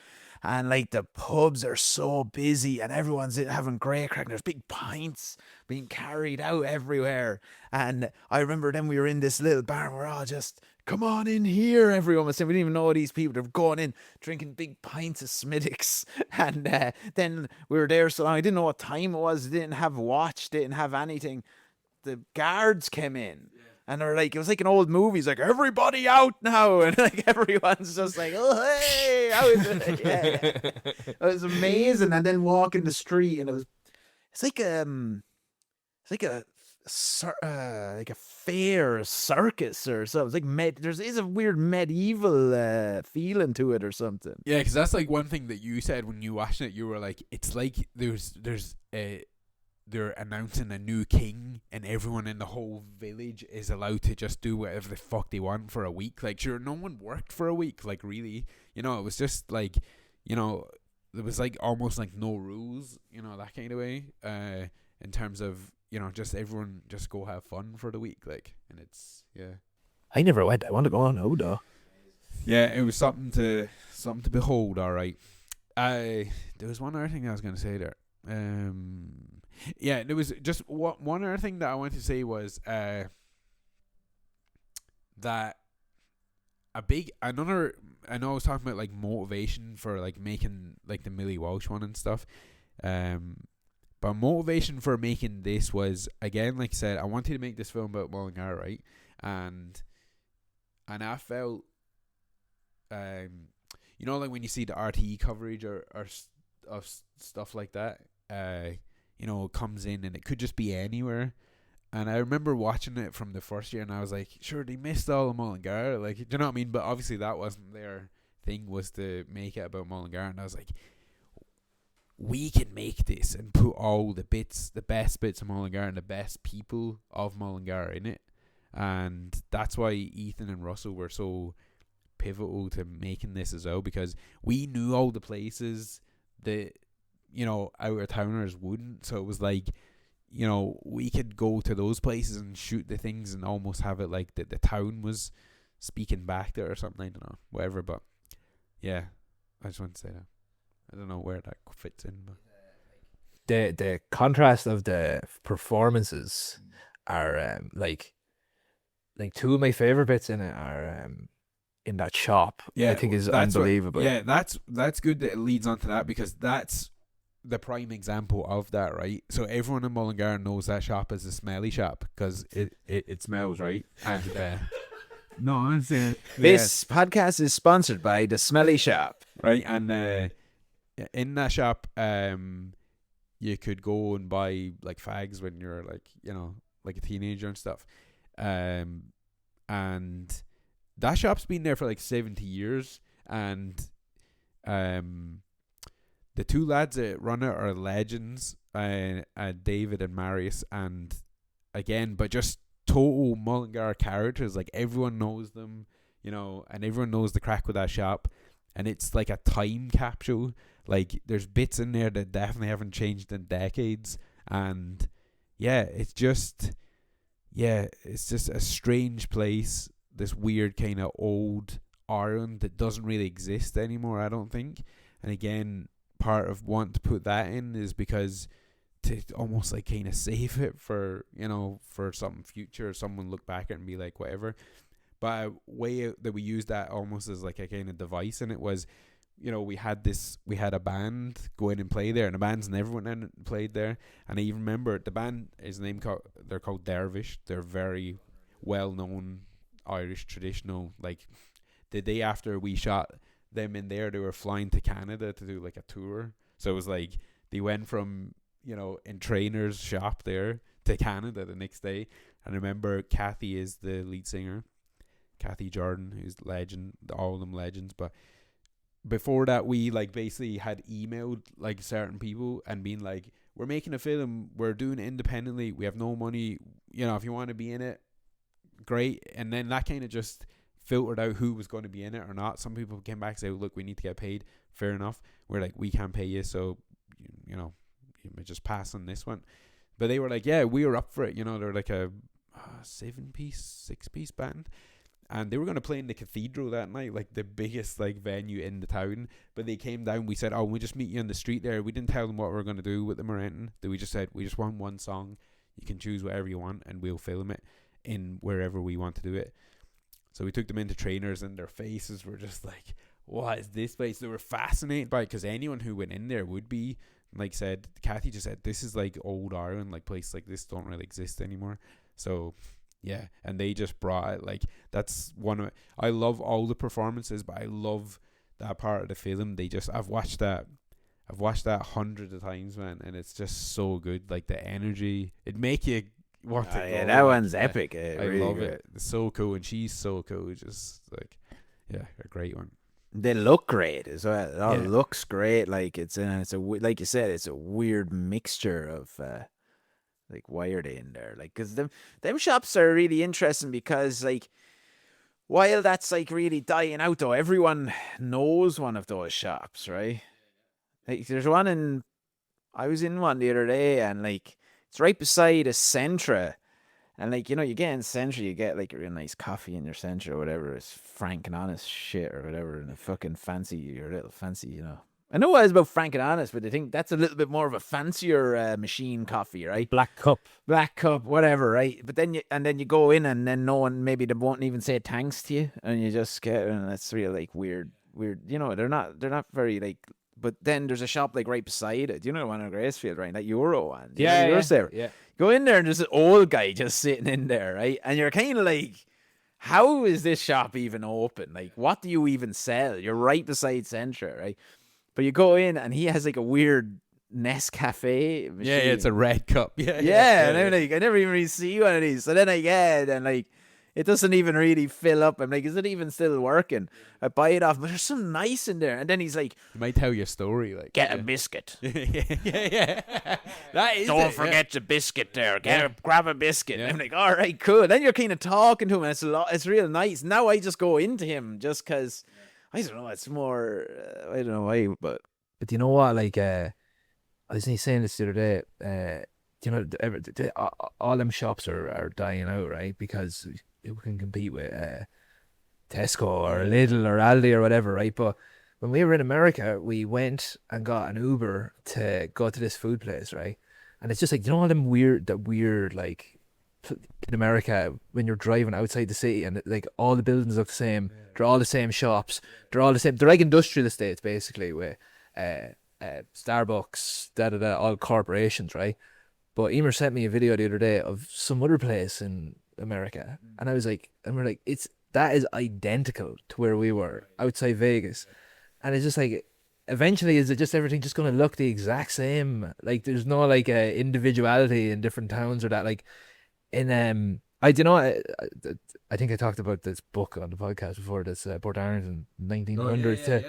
And like the pubs are so busy and everyone's having great crack. There's big pints being carried out everywhere. And I remember then we were in this little bar and we're all just, come on in here. Everyone was saying, we didn't even know these people. They're going in, drinking big pints of Smittix. And then we were there so long. I didn't know what time it was. Didn't have a watch, didn't have anything. The guards came in. And they're like, it was like an old movie. It's like, everybody out now. And like, everyone's just like, oh, hey, how is it? Yeah. It was amazing. And then walking the street, and it's like a fair, a circus or something. It's like there's a weird medieval feeling to it or something. Yeah, because that's like one thing that you said when you watched it. You were like, it's like there's they're announcing a new king, and everyone in the whole village is allowed to just do whatever the fuck they want for a week. Like, sure, no one worked for a week. Like, really, you know, it was just like, you know, there was like almost like no rules, you know, that kind of way. In terms of, you know, just everyone just go have fun for the week, like, and it's I never went. I want to go on now, though. Yeah, it was something to behold. All right. There was one other thing I was going to say there. Yeah, there was just one other thing that I wanted to say was that I know I was talking about like motivation for like making like the Millie Walsh one and stuff. But motivation for making this was, again, like I said, I wanted to make this film about Mullingar, right? And I felt, you know, like when you see the RTE coverage or of stuff like that, you know, it comes in and it could just be anywhere. And I remember watching it from the first year, and I was like, sure, they missed all of Mullingar. Like, do you know what I mean? But obviously that wasn't their thing, was to make it about Mullingar. And I was like, we can make this and put all the best bits of Mullingar and the best people of Mullingar in it. And that's why Ethan and Russell were so pivotal to making this as well, because we knew all the places that, you know, our towners wouldn't. So it was like, you know, we could go to those places and shoot the things and almost have it like that the town was speaking back there or something. I don't know, whatever. But yeah, I just want to say that. I don't know where that fits in, but The contrast of the performances are like two of my favorite bits in it are in that shop. yeah, I think is that's unbelievable. Yeah, that's good that it leads on to that, because that's the prime example of that, right? So everyone in Mullingar knows that shop as a smelly shop because it smells, right? And no, I'm saying This podcast is sponsored by the Smelly Shop. right, and in that shop, you could go and buy like fags when you're like, you know, like a teenager and stuff, and that shop's been there for like 70 years, and the two lads that run it are legends, David and Marius, and again, but just total Mullingar characters. Like, everyone knows them, you know, and everyone knows the crack with that shop, and it's like a time capsule. Like, there's bits in there that definitely haven't changed in decades, and it's just a strange place, this weird kind of old Ireland that doesn't really exist anymore, I don't think. And again, part of wanting to put that in is because to almost like kind of save it for, you know, for some future, someone look back at it and be like, whatever. But a way that we used that almost as like a kind of device in it was, you know, we had a band go in and play there, and the bands never went in and played there. And I even remember the band they're called Dervish. They're very well known Irish traditional. Like, the day after we shot them in there, they were flying to Canada to do like a tour. So it was like they went from, you know, in Trainer's shop there to Canada the next day. And I remember Kathy is the lead singer, Kathy Jordan, who's legend, all of them legends. But before that, we like basically had emailed like certain people and been like, we're making a film, we're doing it independently, we have no money, you know, if you want to be in it, great. And then that kind of just filtered out who was going to be in it or not. Some people came back and said, look, we need to get paid. Fair enough. We're like, we can't pay you, so you know, you may just pass on this one. But they were like, yeah, we were up for it. You know, they're like a 6-piece band, and they were going to play in the cathedral that night, like the biggest like venue in the town. But they came down, we said, oh, we'll just meet you on the street there. We didn't tell them what we were going to do with them or anything. We just said, we just want one song, you can choose whatever you want and we'll film it in wherever we want to do it. So we took them into Trainers, and their faces were just like, what is this place? They were fascinated by it, because anyone who went in there would be, like said, Kathy just said, this is like old Ireland, like places like this don't really exist anymore. So yeah, and they just brought it. Like, that's I love all the performances, but I love that part of the film. I've watched that hundreds of times, man, and it's just so good. Like, the energy, it make you want to go. Yeah, that one's epic. I really love good. it. It's so cool, and she's so cool. Just like, yeah, a great one. They look great as well. It all Yeah. looks great. Like, like you said, it's a weird mixture of Like, why are they in there? Like, because them shops are really interesting because, like, while that's like really dying out, though, everyone knows one of those shops, right? Like, there's one I was in one the other day, and like, it's right beside a Centra. And like, you get in Centra, you get like a real nice coffee in your Centra or whatever. It's frank and honest shit or whatever, and a fucking your little fancy, I know what it's about frank and honest, but I think that's a little bit more of a fancier machine coffee, right? Black cup, whatever, right? But then you go in, and then no one, maybe they won't even say thanks to you, and you just get, and that's real like weird. They're not very like. But then there's a shop like right beside it. The one in Gracefield, right? That Euro one. Yeah. Go in there, and there's an old guy just sitting in there, right? And you're kind of like, how is this shop even open? Like, what do you even sell? You're right beside Centra, right? But you go in, and he has like a weird Nescafe machine. Yeah, it's a red cup. Yeah. And I'm like, I never even really see one of these. So then I get it, and like, it doesn't even really fill up. I'm like, is it even still working? I buy it off, but there's something nice in there. And then he's like, He might tell you a story. Like, Get a biscuit. yeah. That is Don't it, forget the biscuit there. Grab a biscuit. I'm like, all right, cool. Then you're kind of talking to him, and it's real nice. Now I just go into him just because, I don't know, it's more, I don't know why, but. But you know what? Like, I was saying this the other day. All them shops are dying out, right? Because who can compete with Tesco or Lidl or Aldi or whatever, right? But when we were in America, we went and got an Uber to go to this food place, right? And it's just like, all them weird like in America when you're driving outside the city, and like all the buildings look the same. They're all the same shops. They're all the same. They're like industrial estates basically, with Starbucks, all corporations, right? But Emer sent me a video the other day of some other place in America, and we're like, that is identical to where we were outside Vegas, and it's just like, eventually, is it just everything just going to look the exact same? Like, there's no like individuality in different towns or that. Like, in I think I talked about this book on the podcast before. This Port Arlington 1900s,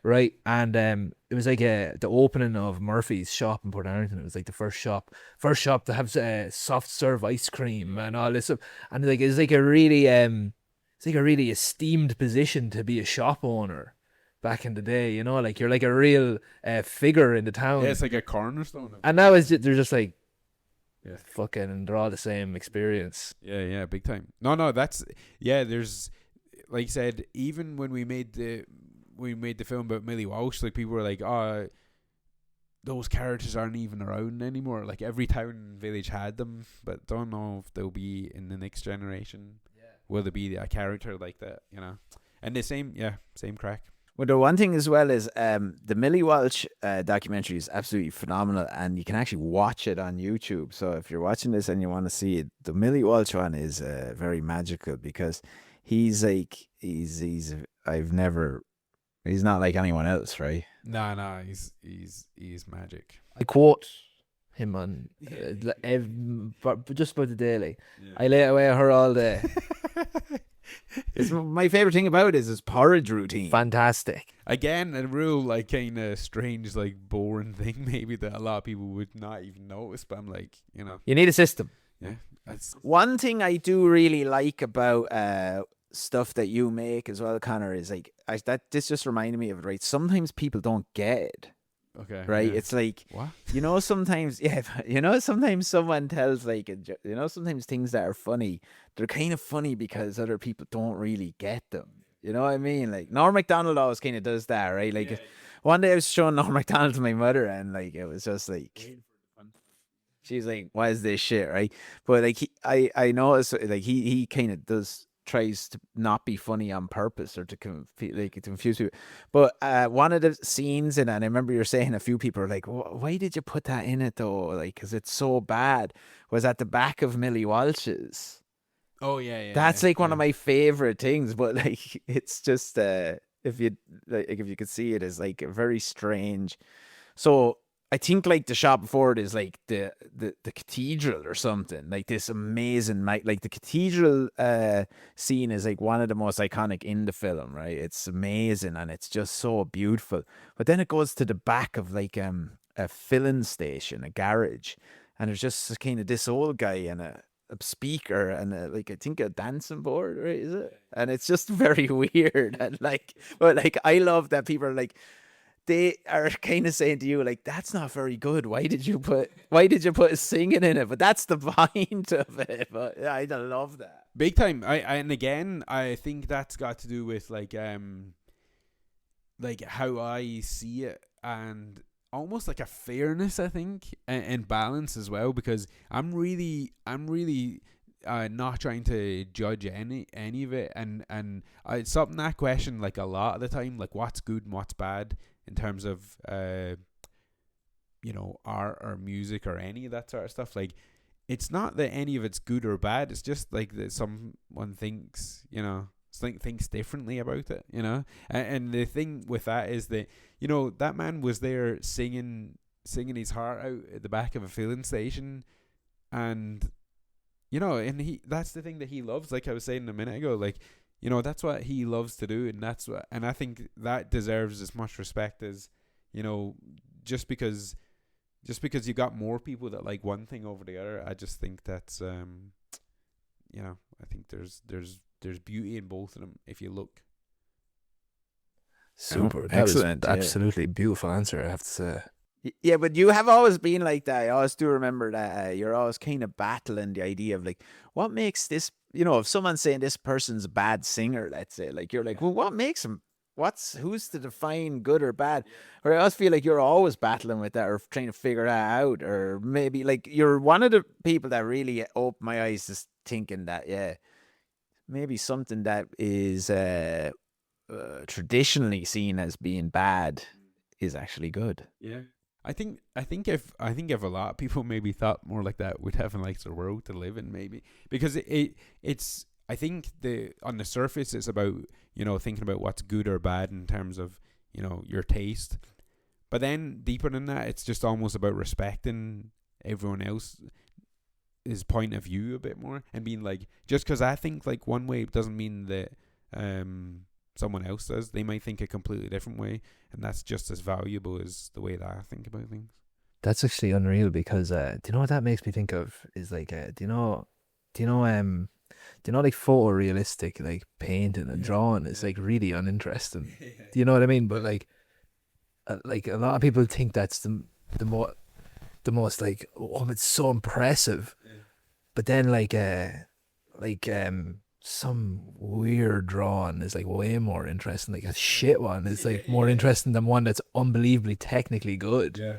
right? And it was like the opening of Murphy's shop in Port Arlington. It was like the first shop to have soft serve ice cream and all this stuff. And like it's like a really esteemed position to be a shop owner back in the day. Like you're like a real figure in the town. Yeah, it's like a cornerstone. And now they're just like. Yeah, fucking, and they're all the same experience. Yeah, big time. No, that's there's, like I said, even when we made the film about Millie Walsh, like people were like, oh, those characters aren't even around anymore. Like every town and village had them, but don't know if they'll be in the next generation. Yeah. Will there be a character like that? And the same crack. Well, the one thing as well is the Millie Walsh documentary is absolutely phenomenal, and you can actually watch it on YouTube. So if you're watching this and you want to see it, the Millie Walsh one is very magical because he's like he's not like anyone else, right? No, he's magic. I quote him on just about the daily. Yeah. I lay away her all day. It's my favorite thing about it is his porridge routine. Fantastic. Again, a real like kind of strange, like boring thing maybe that a lot of people would not even notice. But I'm like, you need a system. Yeah. One thing I do really like about stuff that you make as well, Conor, is like this just reminded me of it. Right, sometimes people don't get it. Okay. Right? Yeah. It's like, what? Sometimes, sometimes someone tells like, sometimes things that are funny, they're kind of funny because other people don't really get them. You know what I mean? Like, Norm Macdonald always kind of does that, right? Like, one day I was showing Norm Macdonald to my mother, and like, it was just like, she's like, "Why is this shit?" Right? But like, I noticed like he kind of tries to not be funny on purpose or to confuse people. But one of the scenes in it, and I remember you're saying a few people are like, why did you put that in it though? Like, because it's so bad, was at the back of Millie Walsh's. Oh yeah. That's like one of my favorite things, but like, it's just if you could see it, is like a very strange. So I think like the shot before it is like the cathedral or something, like this amazing night. Like the cathedral scene is like one of the most iconic in the film, right? It's amazing and it's just so beautiful. But then it goes to the back of like a filling station, a garage, and there's just kind of this old guy and a speaker and like I think a dancing board, right? Is it? And it's just very weird. And like, but like I love that people are like, they are kind of saying to you like, that's not very good. Why did you put singing in it? But that's the point of it. But yeah, I love that. Big time. And again, I think that's got to do with like how I see it, and almost like a fairness, I think, and balance as well, because I'm really not trying to judge any of it, and it's something that question like a lot of the time, like what's good and what's bad in terms of art or music or any of that sort of stuff. Like, it's not that any of it's good or bad, it's just like that someone thinks thinks differently about it, and the thing with that is that that man was there singing his heart out at the back of a filling station, and and that's the thing that he loves, like I was saying a minute ago, like that's what he loves to do, and I think that deserves as much respect as just because you got more people that like one thing over the other. I just think that's I think there's beauty in both of them if you look. Super. Excellent. Absolutely beautiful answer, I have to say. Yeah, but you have always been like that. I always do remember that you're always kind of battling the idea of like, what makes this, if someone's saying this person's a bad singer, let's say, like, you're like, well, what makes him, who's to define good or bad? Or I always feel like you're always battling with that or trying to figure that out. Or maybe like you're one of the people that really opened my eyes to thinking that, yeah, maybe something that is traditionally seen as being bad is actually good. Yeah. I think if a lot of people maybe thought more like that, we'd have a nicer world to live in, maybe, because it's I think on the surface it's about thinking about what's good or bad in terms of your taste, but then deeper than that, it's just almost about respecting everyone else's point of view a bit more, and being like, just because I think like one way doesn't mean that someone else does. They might think a completely different way, and that's just as valuable as the way that I think about things. That's actually unreal, because do you know what that makes me think of is like do you know like photorealistic like painting and drawing is like really uninteresting. Do you know what I mean? But like a lot of people think that's the most like, oh, it's so impressive. But then some weird drawing is like way more interesting. Like a shit one is like more interesting than one that's unbelievably technically good. Yeah.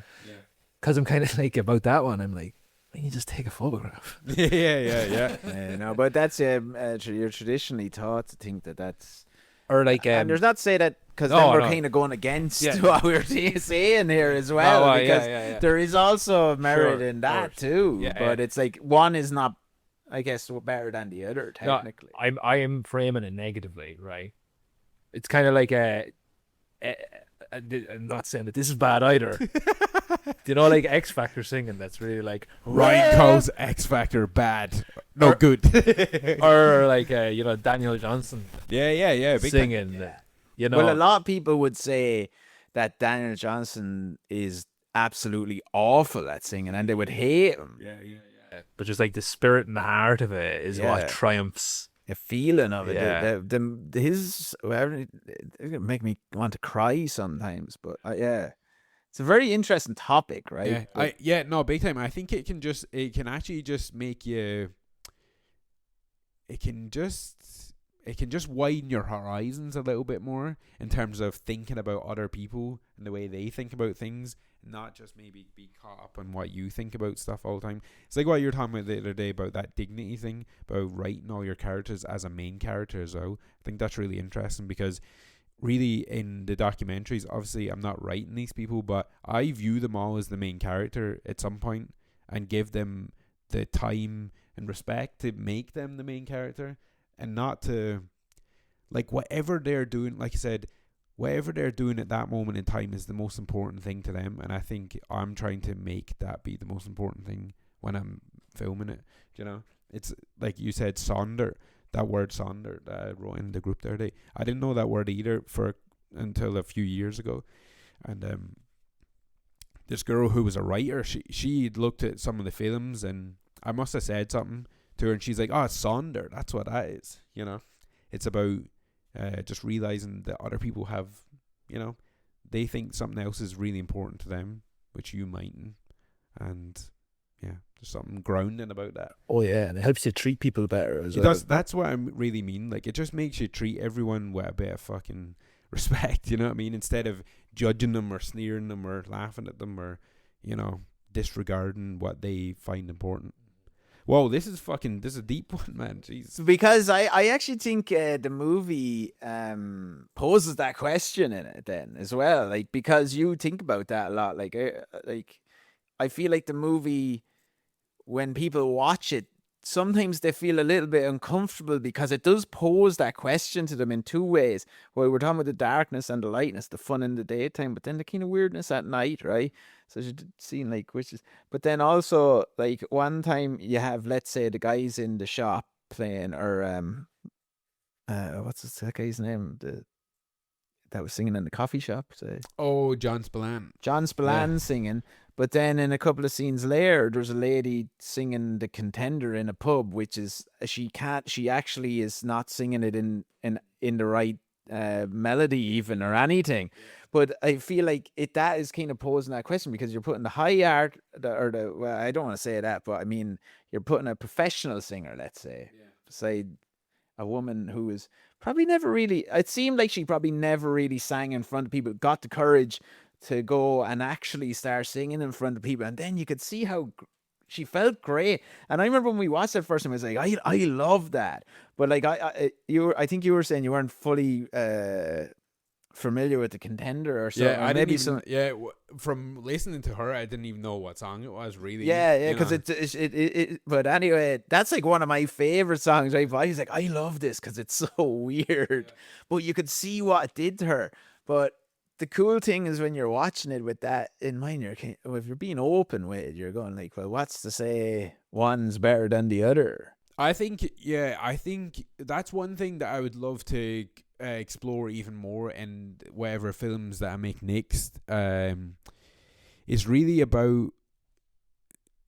Because I'm kind of like, about that one, I'm like, why don't you just take a photograph? Yeah. No, but that's you're traditionally taught to think that's, or like and there's not to say that, because then we're kind of going against what we're saying here as well, because there is also merit in that too. But it's like one is not, I guess, better than the other technically. No, I am framing it negatively, right? It's kind of like I'm not saying that this is bad either. Do like X Factor singing? That's really like Ryan Cole's X Factor bad, no good. Or like Daniel Johnson. Yeah, big singing. Well, a lot of people would say that Daniel Johnson is absolutely awful at singing, and they would hate him. Yeah. But just like the spirit and the heart of it is what triumphs. The feeling of it, it make me want to cry sometimes. But it's a very interesting topic, right? Big time. I think it can actually just make you. It can just widen your horizons a little bit more in terms of thinking about other people and the way they think about things, not just maybe be caught up on what you think about stuff all the time. It's like what you were talking about the other day about that dignity thing, about writing all your characters as a main character as well. I think that's really interesting, because really in the documentaries, obviously I'm not writing these people, but I view them all as the main character at some point and give them the time and respect to make them the main character, and not to, like, whatever they're doing, like I said, whatever they're doing at that moment in time is the most important thing to them, and I think I'm trying to make that be the most important thing when I'm filming it. It's like you said, sonder, that word sonder that I wrote in the group the other day. I didn't know that word either until a few years ago, and this girl who was a writer, she'd looked at some of the films, and I must have said something to her, and she's like, "Oh, it's Sonder. That's what that is." You know, it's about just realizing that other people have, you know, they think something else is really important to them, which you mightn't, and yeah, there's something grounding about that. Oh yeah, and it helps you treat people better as It well. does. That's what I really mean. Like, it just makes you treat everyone with a bit of fucking respect. You know what I mean? Instead of judging them or sneering them or laughing at them or, you know, disregarding what they find important. Whoa, this is a deep one, man. Jeez. Because I actually think the movie poses that question in it then as well. Like, because you think about that a lot. Like I feel like the movie, when people watch it, sometimes they feel a little bit uncomfortable because it does pose that question to them in two ways. Well, we're talking about the darkness and the lightness, the fun in the daytime, but then the kind of weirdness at night, right? So you're seeing like which is, but then also like one time you have, let's say, the guys in the shop playing, or what's that guy's name? That was singing in the coffee shop. Oh, John Spillane. Singing. But then in a couple of scenes later, there's a lady singing The Contender in a pub, which is she actually is not singing it in the right melody even or anything. But I feel like that is kind of posing that question, because you're putting the high art well, I don't want to say that, but I mean, you're putting a professional singer, let's say, beside a woman who is probably never really, it seemed like she probably never really sang in front of people, got the courage to go and actually start singing in front of people, and then you could see how she felt great. And I remember when we watched that first time, I was like, I love that. But like I think you were saying you weren't fully familiar with The Contender or something. Yeah, maybe from listening to her, I didn't even know what song it was really. Yeah, because it. But anyway, that's like one of my favorite songs. Right? But I was like, I love this because it's so weird. But you could see what it did to her. But the cool thing is when you're watching it with that in mind, if you're being open with it, you're going like, well, what's to say one's better than the other? I think that's one thing that I would love to explore even more in whatever films that I make next. Is really about,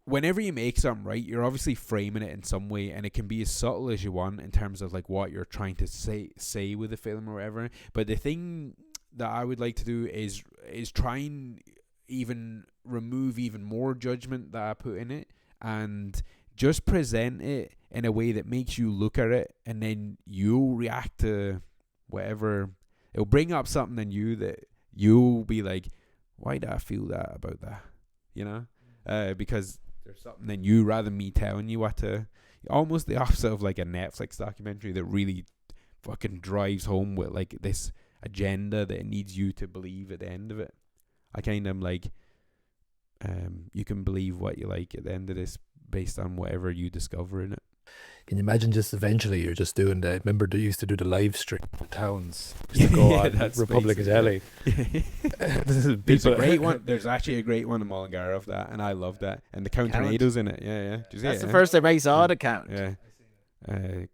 whenever you make something, right, you're obviously framing it in some way, and it can be as subtle as you want in terms of like what you're trying to say with the film or whatever. But the thing that I would like to do is try and even remove even more judgment that I put in it, and just present it in a way that makes you look at it, and then you'll react to whatever. It'll bring up something in you that you'll be like, why do I feel that about that? You know? Because there's something in you, rather than me telling you what to. Almost the opposite of like a Netflix documentary that really fucking drives home with like this agenda that it needs you to believe at the end of it. I kind of like, you can believe what you like at the end of this based on whatever you discover in it. Can you imagine just eventually you're just doing the, remember they used to do the live stream for towns, used to go on Republic of Delhi. There's a great one. There's actually a great one in Mullingar of that, and I love that. And the Count Tornadoes in it. Yeah. That's the first time I saw the Count. Yeah.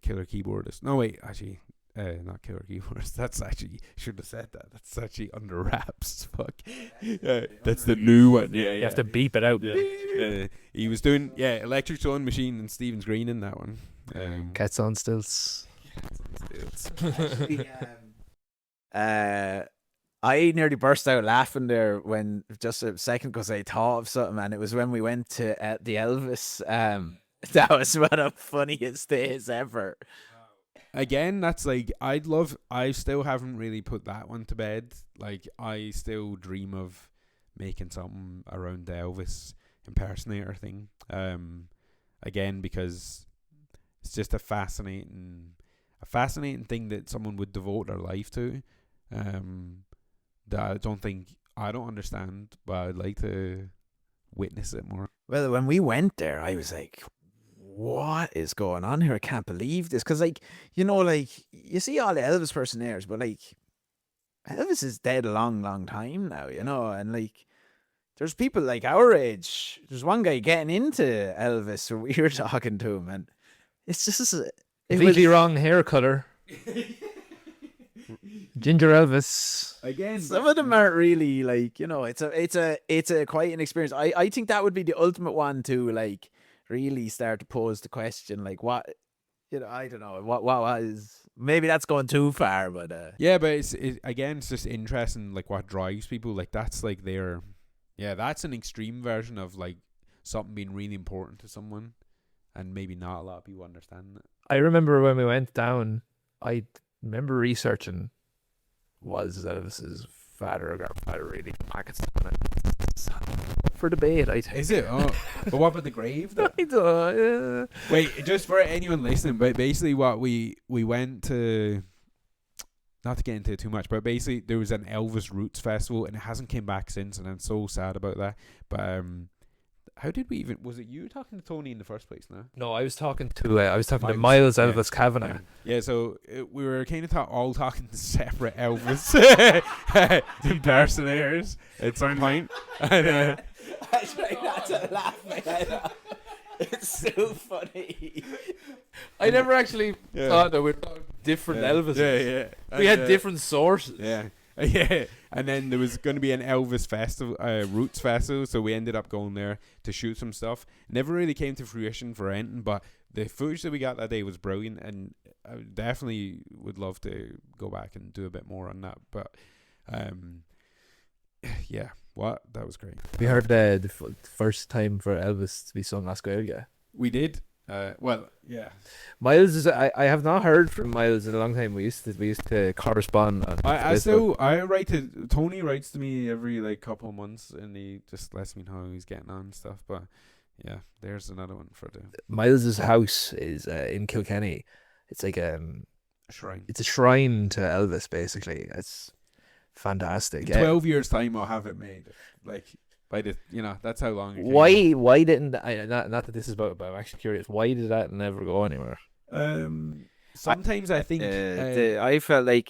Killer Keyboardist. No, wait, actually, not Killer Keyboardist. That's actually, should have said that. That's actually under wraps. Fuck. That's the new one. Yeah. You have to beep it out. He was doing, Electric Sewing Machine and Stephen's Green in that one. Cats on Stilts. I nearly burst out laughing there when, just a second, because I thought of something, and it was when we went to the Elvis. That was one of the funniest days ever. Again, that's like, I still haven't really put that one to bed. Like, I still dream of making something around the Elvis impersonator thing. Again, because it's just a fascinating thing that someone would devote their life to. That I don't understand, but I'd like to witness it more. Well, when we went there, I was like, what is going on here? I can't believe this. Because, like, you know, like, you see all the Elvis impersonators, but, like, Elvis is dead a long time now, you know? And, like, there's people like our age. There's one guy getting into Elvis, or we were talking to him, and it's just... Completely wrong hair color. Ginger Elvis. Again, Some of them aren't really like, you know, it's a quite an experience. I think that would be the ultimate one to like really start to pose the question, like what, you know, I don't know what is, maybe that's going too far, but yeah, but it's just interesting, like what drives people. Like that's like that's an extreme version of like something being really important to someone, and maybe not a lot of people understand it. I remember when we went down, I remember researching, was Elvis's father or grandfather really Pakistan? For debate, I think. Is it? Oh, but what about the grave though? I don't, Wait, just for anyone listening, but basically what we went to, not to get into it too much, but basically there was an Elvis Roots festival and it hasn't came back since, and I'm so sad about that. But how did we even? Was it you talking to Tony in the first place? No, I was talking to Miles. Miles Yeah. Elvis Kavanagh. Yeah, so we were kind of all talking to separate Elvis impersonators at some point. And, I try not to laugh my head off. It's so funny. I never actually Yeah. thought that we're different Elvis. Yeah. We And, had different sources. Yeah. Yeah, and then there was going to be an Elvis festival, Roots festival, so we ended up going there to shoot some stuff. Never really came to fruition for anything, but the footage that we got that day was brilliant, and I definitely would love to go back and do a bit more on that. But, yeah, that was great. We heard the first time for Elvis to be sung Oscar. We did. Well, yeah. Miles is I have not heard from Miles in a long time. We used to correspond on Facebook. I write to Tony writes to me every like couple of months, and he just lets me know how he's getting on and stuff. But yeah, there's another one for the Miles's house is in Kilkenny. It's like shrine. it's a shrine to Elvis basically. It's fantastic. In 12 years time I'll have it made. Like by the that's how long it Why didn't I not that this is about, but I'm actually curious. Why did that never go anywhere? Sometimes I think I felt like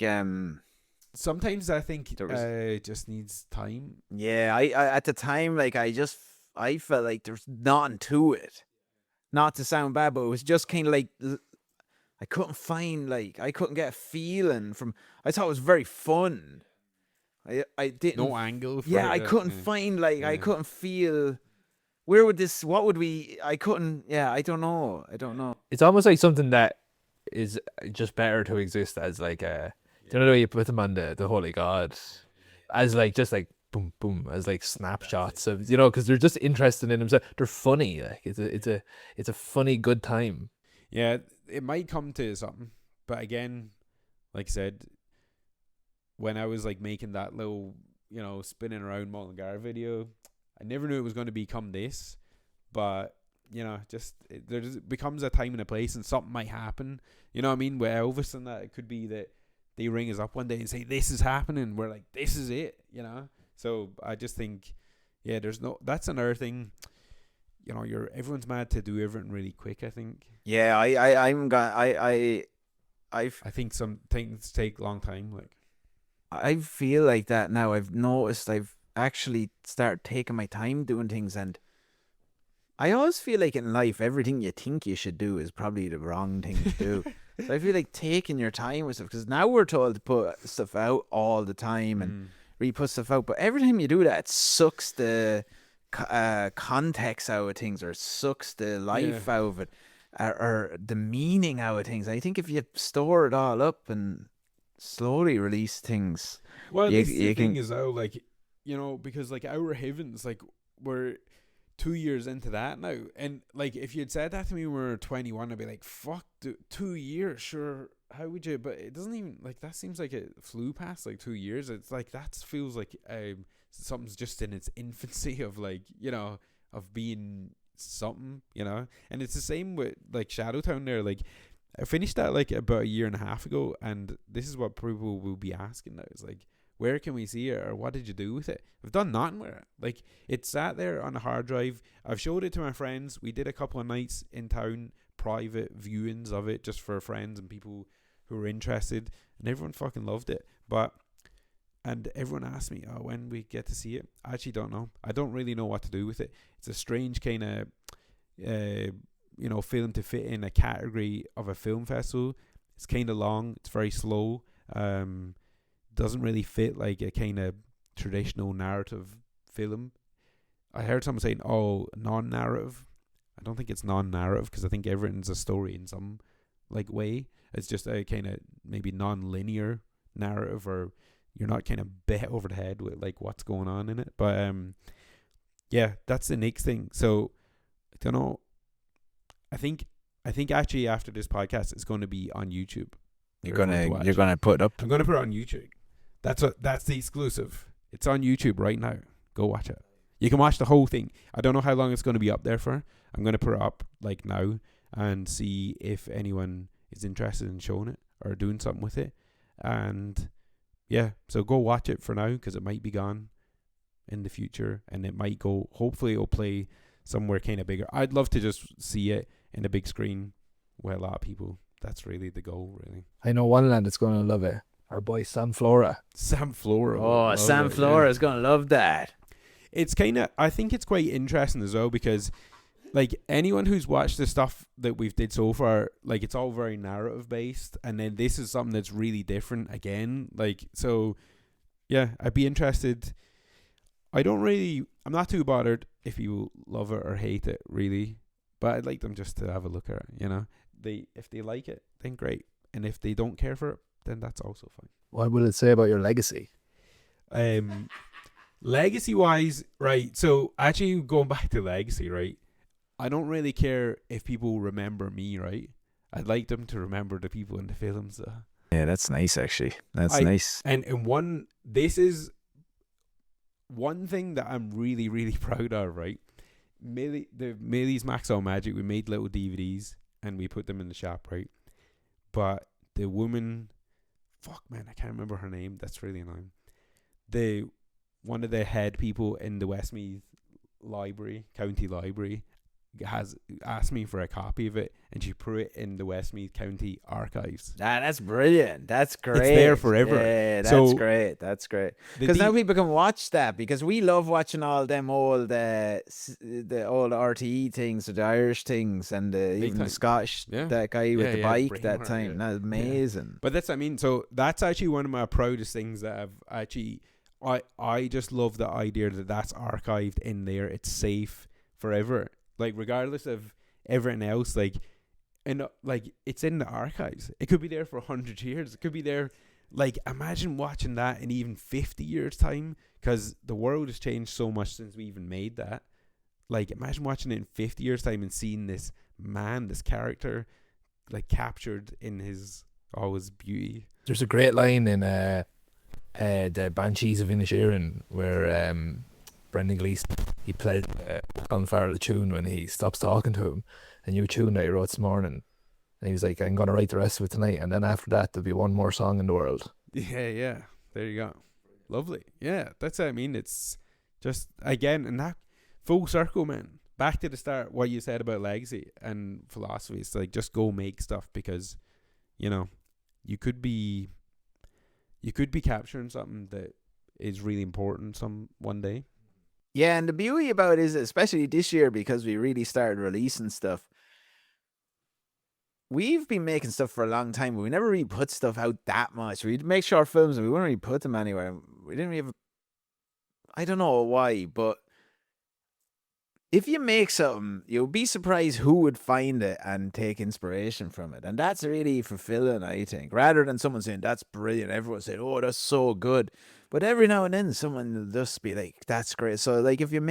sometimes I think there was- it just needs time. yeah, I at the time, like I felt like there's nothing to it. Not to sound bad, but it was just kind of like I couldn't get a feeling from. I thought it was very fun. I didn't. No angle for Yeah, it, I couldn't find I Yeah. couldn't feel. Where would this? What would we? I couldn't. Yeah, I don't know. It's almost like something that is just better to exist as like do you know the way you put them on the Holy God, as like just like boom boom, as like snapshots of, you know, because they're just interested in themselves. They're funny. Like it's a funny good time. Yeah, it might come to something, but again, like I said, when I was like making that little, spinning around Mullingar video, I never knew it was going to become this, but there just becomes a time and a place, and something might happen. You know what I mean? With Elvis and that, it could be that they ring us up one day and say, "This is happening." We're like, "This is it," So I just think, yeah, that's another thing. Everyone's mad to do everything really quick. I think. Yeah, I think some things take a long time. Like, I feel like that now. I've noticed I've actually started taking my time doing things, and I always feel like in life, everything you think you should do is probably the wrong thing to do. So I feel like taking your time with stuff, because now we're told to put stuff out all the time and re-put stuff out, but every time you do that, it sucks the context out of things, or it sucks the life out of it, or the meaning out of things. I think if you store it all up and slowly release things, well, you the can thing is though, like, because like Our Heavens, like, we're 2 years into that now, and like if you'd said that to me when we were 21, I'd be like, fuck, 2 years, sure, how would you? But it doesn't even, like, that seems like it flew past like 2 years. It's like that feels like something's just in its infancy of, like, of being something, and it's the same with like Shadowtown there. Like, I finished that like about a year and a half ago, and this is what people will be asking now. It's like, where can we see it, or what did you do with it? I've done nothing with it. Like, it sat there on a hard drive. I've showed it to my friends. We did a couple of nights in town, private viewings of it, just for friends and people who were interested, and everyone fucking loved it. And everyone asked me, when we get to see it. I actually don't know. I don't really know what to do with it. It's a strange kind of film to fit in a category of a film festival. It's kind of long. It's very slow. Doesn't really fit like a kind of traditional narrative film. I heard someone saying, "Oh, non-narrative." I don't think it's non-narrative because I think everything's a story in some like way. It's just a kind of maybe non-linear narrative, or you're not kind of bet over the head with like what's going on in it. But yeah, that's the next thing. So I don't know. I think actually after this podcast, it's going to be on YouTube. You're gonna put it up. I'm gonna put it on YouTube. That's the exclusive. It's on YouTube right now. Go watch it. You can watch the whole thing. I don't know how long it's going to be up there for. I'm going to put it up like now and see if anyone is interested in showing it or doing something with it. And yeah, so go watch it for now because it might be gone in the future, and it might go. Hopefully, it'll play somewhere kind of bigger. I'd love to just see it in a big screen with a lot of people. That's really the goal, really. I know one lad that's going to love it. Our boy Sam Flora. Sam Flora. Oh, Sam Flora is going to love that. It's kind of, I think it's quite interesting as well because, like, anyone who's watched the stuff that we've did so far, like, it's all very narrative based, and then this is something that's really different again. Like, so, yeah, I'd be interested. I'm not too bothered if you love it or hate it, really, but I'd like them just to have a look at it, you know. If they like it, then great, and if they don't care for it, then that's also fine. What will it say about your legacy? Legacy wise, right, so actually going back to legacy, right, I don't really care if people remember me, right? I'd like them to remember the people in the films. Yeah, that's nice, actually. That's nice. And this is one thing that I'm really, really proud of, right? Millie's Max on Magic, we made little DVDs and we put them in the shop, right? But the woman, fuck man, I can't remember her name. That's really annoying. One of the head people in the Westmeath library, county library, has asked me for a copy of it, and she put it in the Westmeath County archives. That's brilliant. That's great. It's there forever. Yeah, that's great. That's great. Because now people can watch that, because we love watching all them old the old RTE things, the Irish things, and even the Scottish, that guy with the bike that time. That's amazing. Yeah. But that's, I mean, so that's actually one of my proudest things that I've actually, I just love the idea that that's archived in there. It's safe forever. Like, regardless of everything else, like, and like, it's in the archives. It could be there for 100 years. It could be there. Like, imagine watching that in even 50 years' time, because the world has changed so much since we even made that. Like, imagine watching it in 50 years' time and seeing this man, this character, like, captured in his beauty. There's a great line in the Banshees of Inisherin where Brendan Gleeson, he played Colin Farrell the tune when he stops talking to him, a new tune that he wrote this morning, and he was like, I'm going to write the rest of it tonight, and then after that there'll be one more song in the world. Yeah, there you go. Lovely. Yeah, that's what I mean. It's just, again, and that full circle, man, back to the start, what you said about legacy and philosophy. It's like, just go make stuff, because, you know, you could be capturing something that is really important one day. Yeah, and the beauty about it is, especially this year, because we really started releasing stuff, we've been making stuff for a long time, but we never really put stuff out that much. We'd make short films and we wouldn't really put them anywhere. We didn't really have, I don't know why, but if you make something, you'll be surprised who would find it and take inspiration from it. And that's really fulfilling, I think. Rather than someone saying, that's brilliant, everyone saying, oh, that's so good. But every now and then someone will just be like, that's great. So like, if you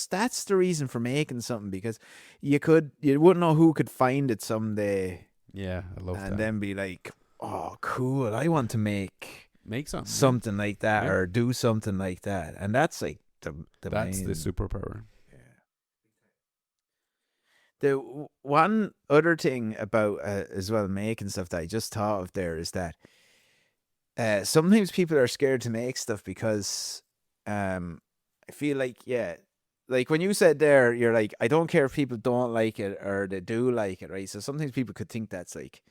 that's the reason for making something, because you wouldn't know who could find it someday. Yeah, I love that. And then be like, oh, cool, I want to make something like that, or do something like that. And that's like that's the superpower. The one other thing about as well making stuff that I just thought of there is that sometimes people are scared to make stuff because I feel like, like when you said there, you're like, I don't care if people don't like it or they do like it, right? So sometimes people could think that's like,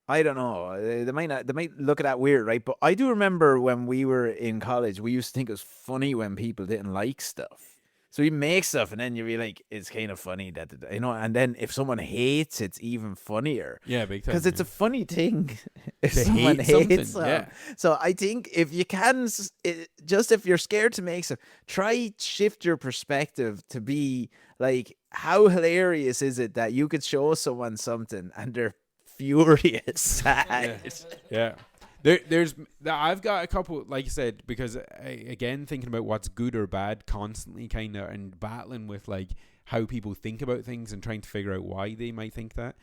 I don't know, they might look at that weird, right? But I do remember when we were in college, we used to think it was funny when people didn't like stuff. So you make stuff, and then you be like, it's kind of funny that, you know. And then if someone hates, it's even funnier. Yeah, big time. Because it's a funny thing if To someone hate something, hates something. yeah. So I think if you can, just if you're scared to make stuff, try shift your perspective to be like, how hilarious is it that you could show someone something and they're furious at it? Yeah. I've got a couple, like you said, because again, thinking about what's good or bad constantly, kind of, and battling with like how people think about things and trying to figure out why they might think that.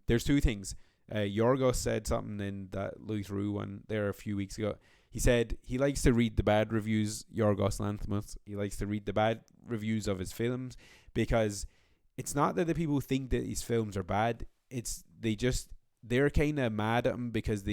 There's two things. Yorgos said something in that Louis Theroux one there a few weeks ago. He said he likes to read the bad reviews. Yorgos Lanthimos. He likes to read the bad reviews of his films because it's not that the people think that these films are bad. It's they're kind of mad at him because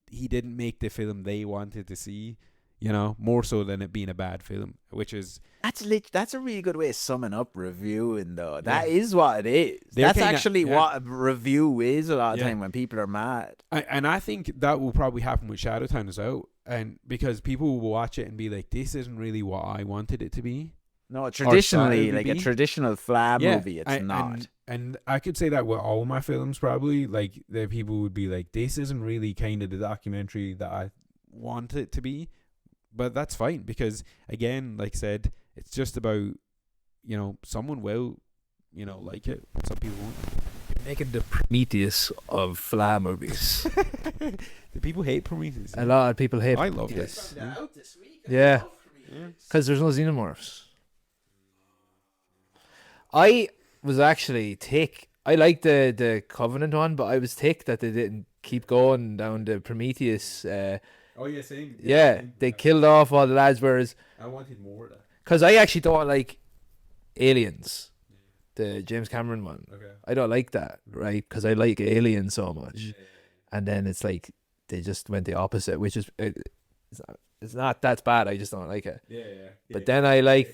he didn't make the film they wanted to see, you know, more so than it being a bad film, which is... That's a really good way of summing up reviewing, though. That is what it is. They're That's kinda, actually what a review is a lot of Yeah. time when people are mad. And I think that will probably happen with Shadowtown as well. And because people will watch it and be like, this isn't really what I wanted it to be. No, traditionally, to like a be. traditional flab Yeah, movie, it's not. And I could say that with all my films, probably. Like, the people would be like, this isn't really kind of the documentary that I want it to be. But that's fine because, again, like I said, it's just about, you know, someone will, you know, like it. Some people won't. Making the Prometheus of fla movies. The people hate Prometheus. A lot of people hate I love Prometheus. this. Yeah. Because there's no xenomorphs. I was actually tick. I liked the Covenant one, but I was tick that they didn't keep going down the Prometheus. Oh, yeah, same. Yeah, they killed off all the lads, whereas... I wanted more of that. Because I actually don't like Aliens, the James Cameron one. Okay. I don't like that, right? Because I like Alien so much. And then it's like they just went the opposite, which is... It's not that's bad. I just don't like it. Yeah. But then I like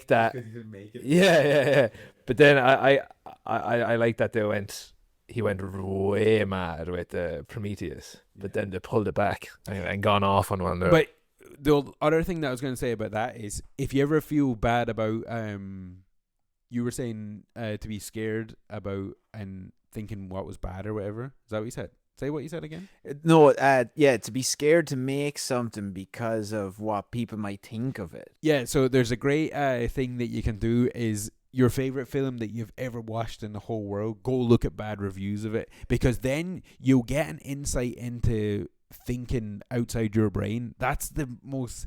that. Because he didn't make it. Yeah. But then I like that he went way mad with the Prometheus, but then they pulled it back and gone off on one. But the other thing that I was going to say about that is, if you ever feel bad about, you were saying to be scared about and thinking what was bad or whatever. Is that what you said? Say what you said again. No, to be scared to make something because of what people might think of it. Yeah, so there's a great thing that you can do is your favorite film that you've ever watched in the whole world, go look at bad reviews of it, because then you'll get an insight into thinking outside your brain. That's the most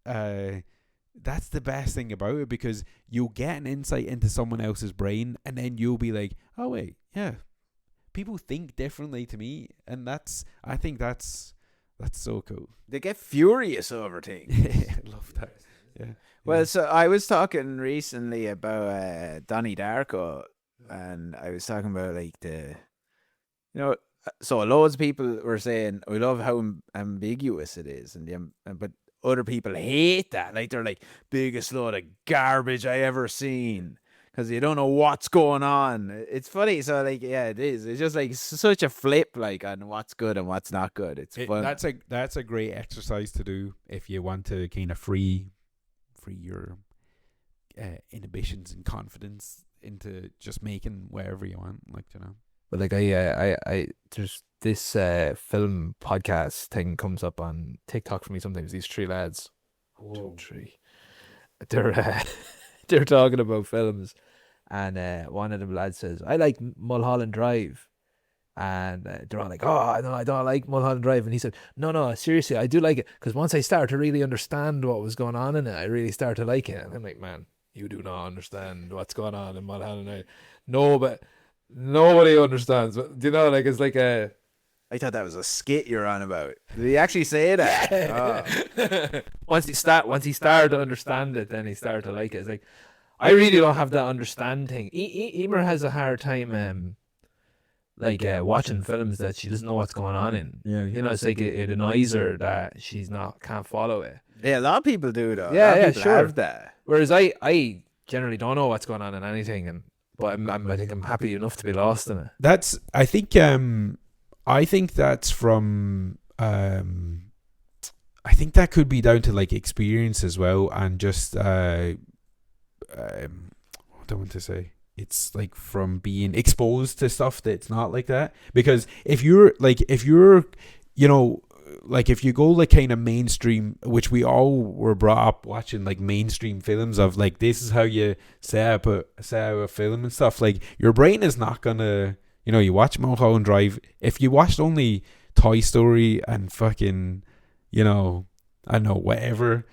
that's the best thing about it, because you'll get an insight into someone else's brain, and then you'll be like, oh wait, yeah, people think differently to me, and I think that's so cool. They get furious over things. I love that. Yeah. Well, so I was talking recently about Donnie Darko, and I was talking about so loads of people were saying, we love how ambiguous it is, but other people hate that. Like, they're like, biggest load of garbage I ever seen, because you don't know what's going on. It's funny. So it is. It's just like such a flip, like, on what's good and what's not good. It's fun. That's a great exercise to do if you want to kind of free your inhibitions and confidence into just making whatever you want, like, you know. But like I there's this film podcast thing comes up on TikTok for me sometimes. These three lads, they're talking about films, and one of them lads says, I like Mulholland Drive. And they're all like, oh, no, I don't like Mulholland Drive. And he said, no, seriously, I do like it, because once I start to really understand what was going on in it, I really start to like it. And I'm like, man, you do not understand what's going on in Mulholland Drive. No, but nobody understands. Do you know, like, it's like a... I thought that was a skit you're on about. Did he actually say that? Oh. Once he started to understand it, then he started to like it. It's like, I really don't have that understanding. Emer has a hard time... watching films that she doesn't know what's going on in. Yeah, you know, it's like it annoys her that she's can't follow it. Yeah, a lot of people do, though. Yeah, sure. Have that. Whereas I generally don't know what's going on in anything, but I think I'm happy enough to be lost in it. I think that's from I think that could be down to like experience as well, and just I don't want to say. It's like from being exposed to stuff that's not like that. Because if you're, you know, like if you go like kind of mainstream, which we all were brought up watching like mainstream films of like, this is how you set out a film and stuff. Like your brain is not gonna, you know, you watch Mulholland Drive. If you watched only Toy Story and fucking, you know, I don't know, whatever,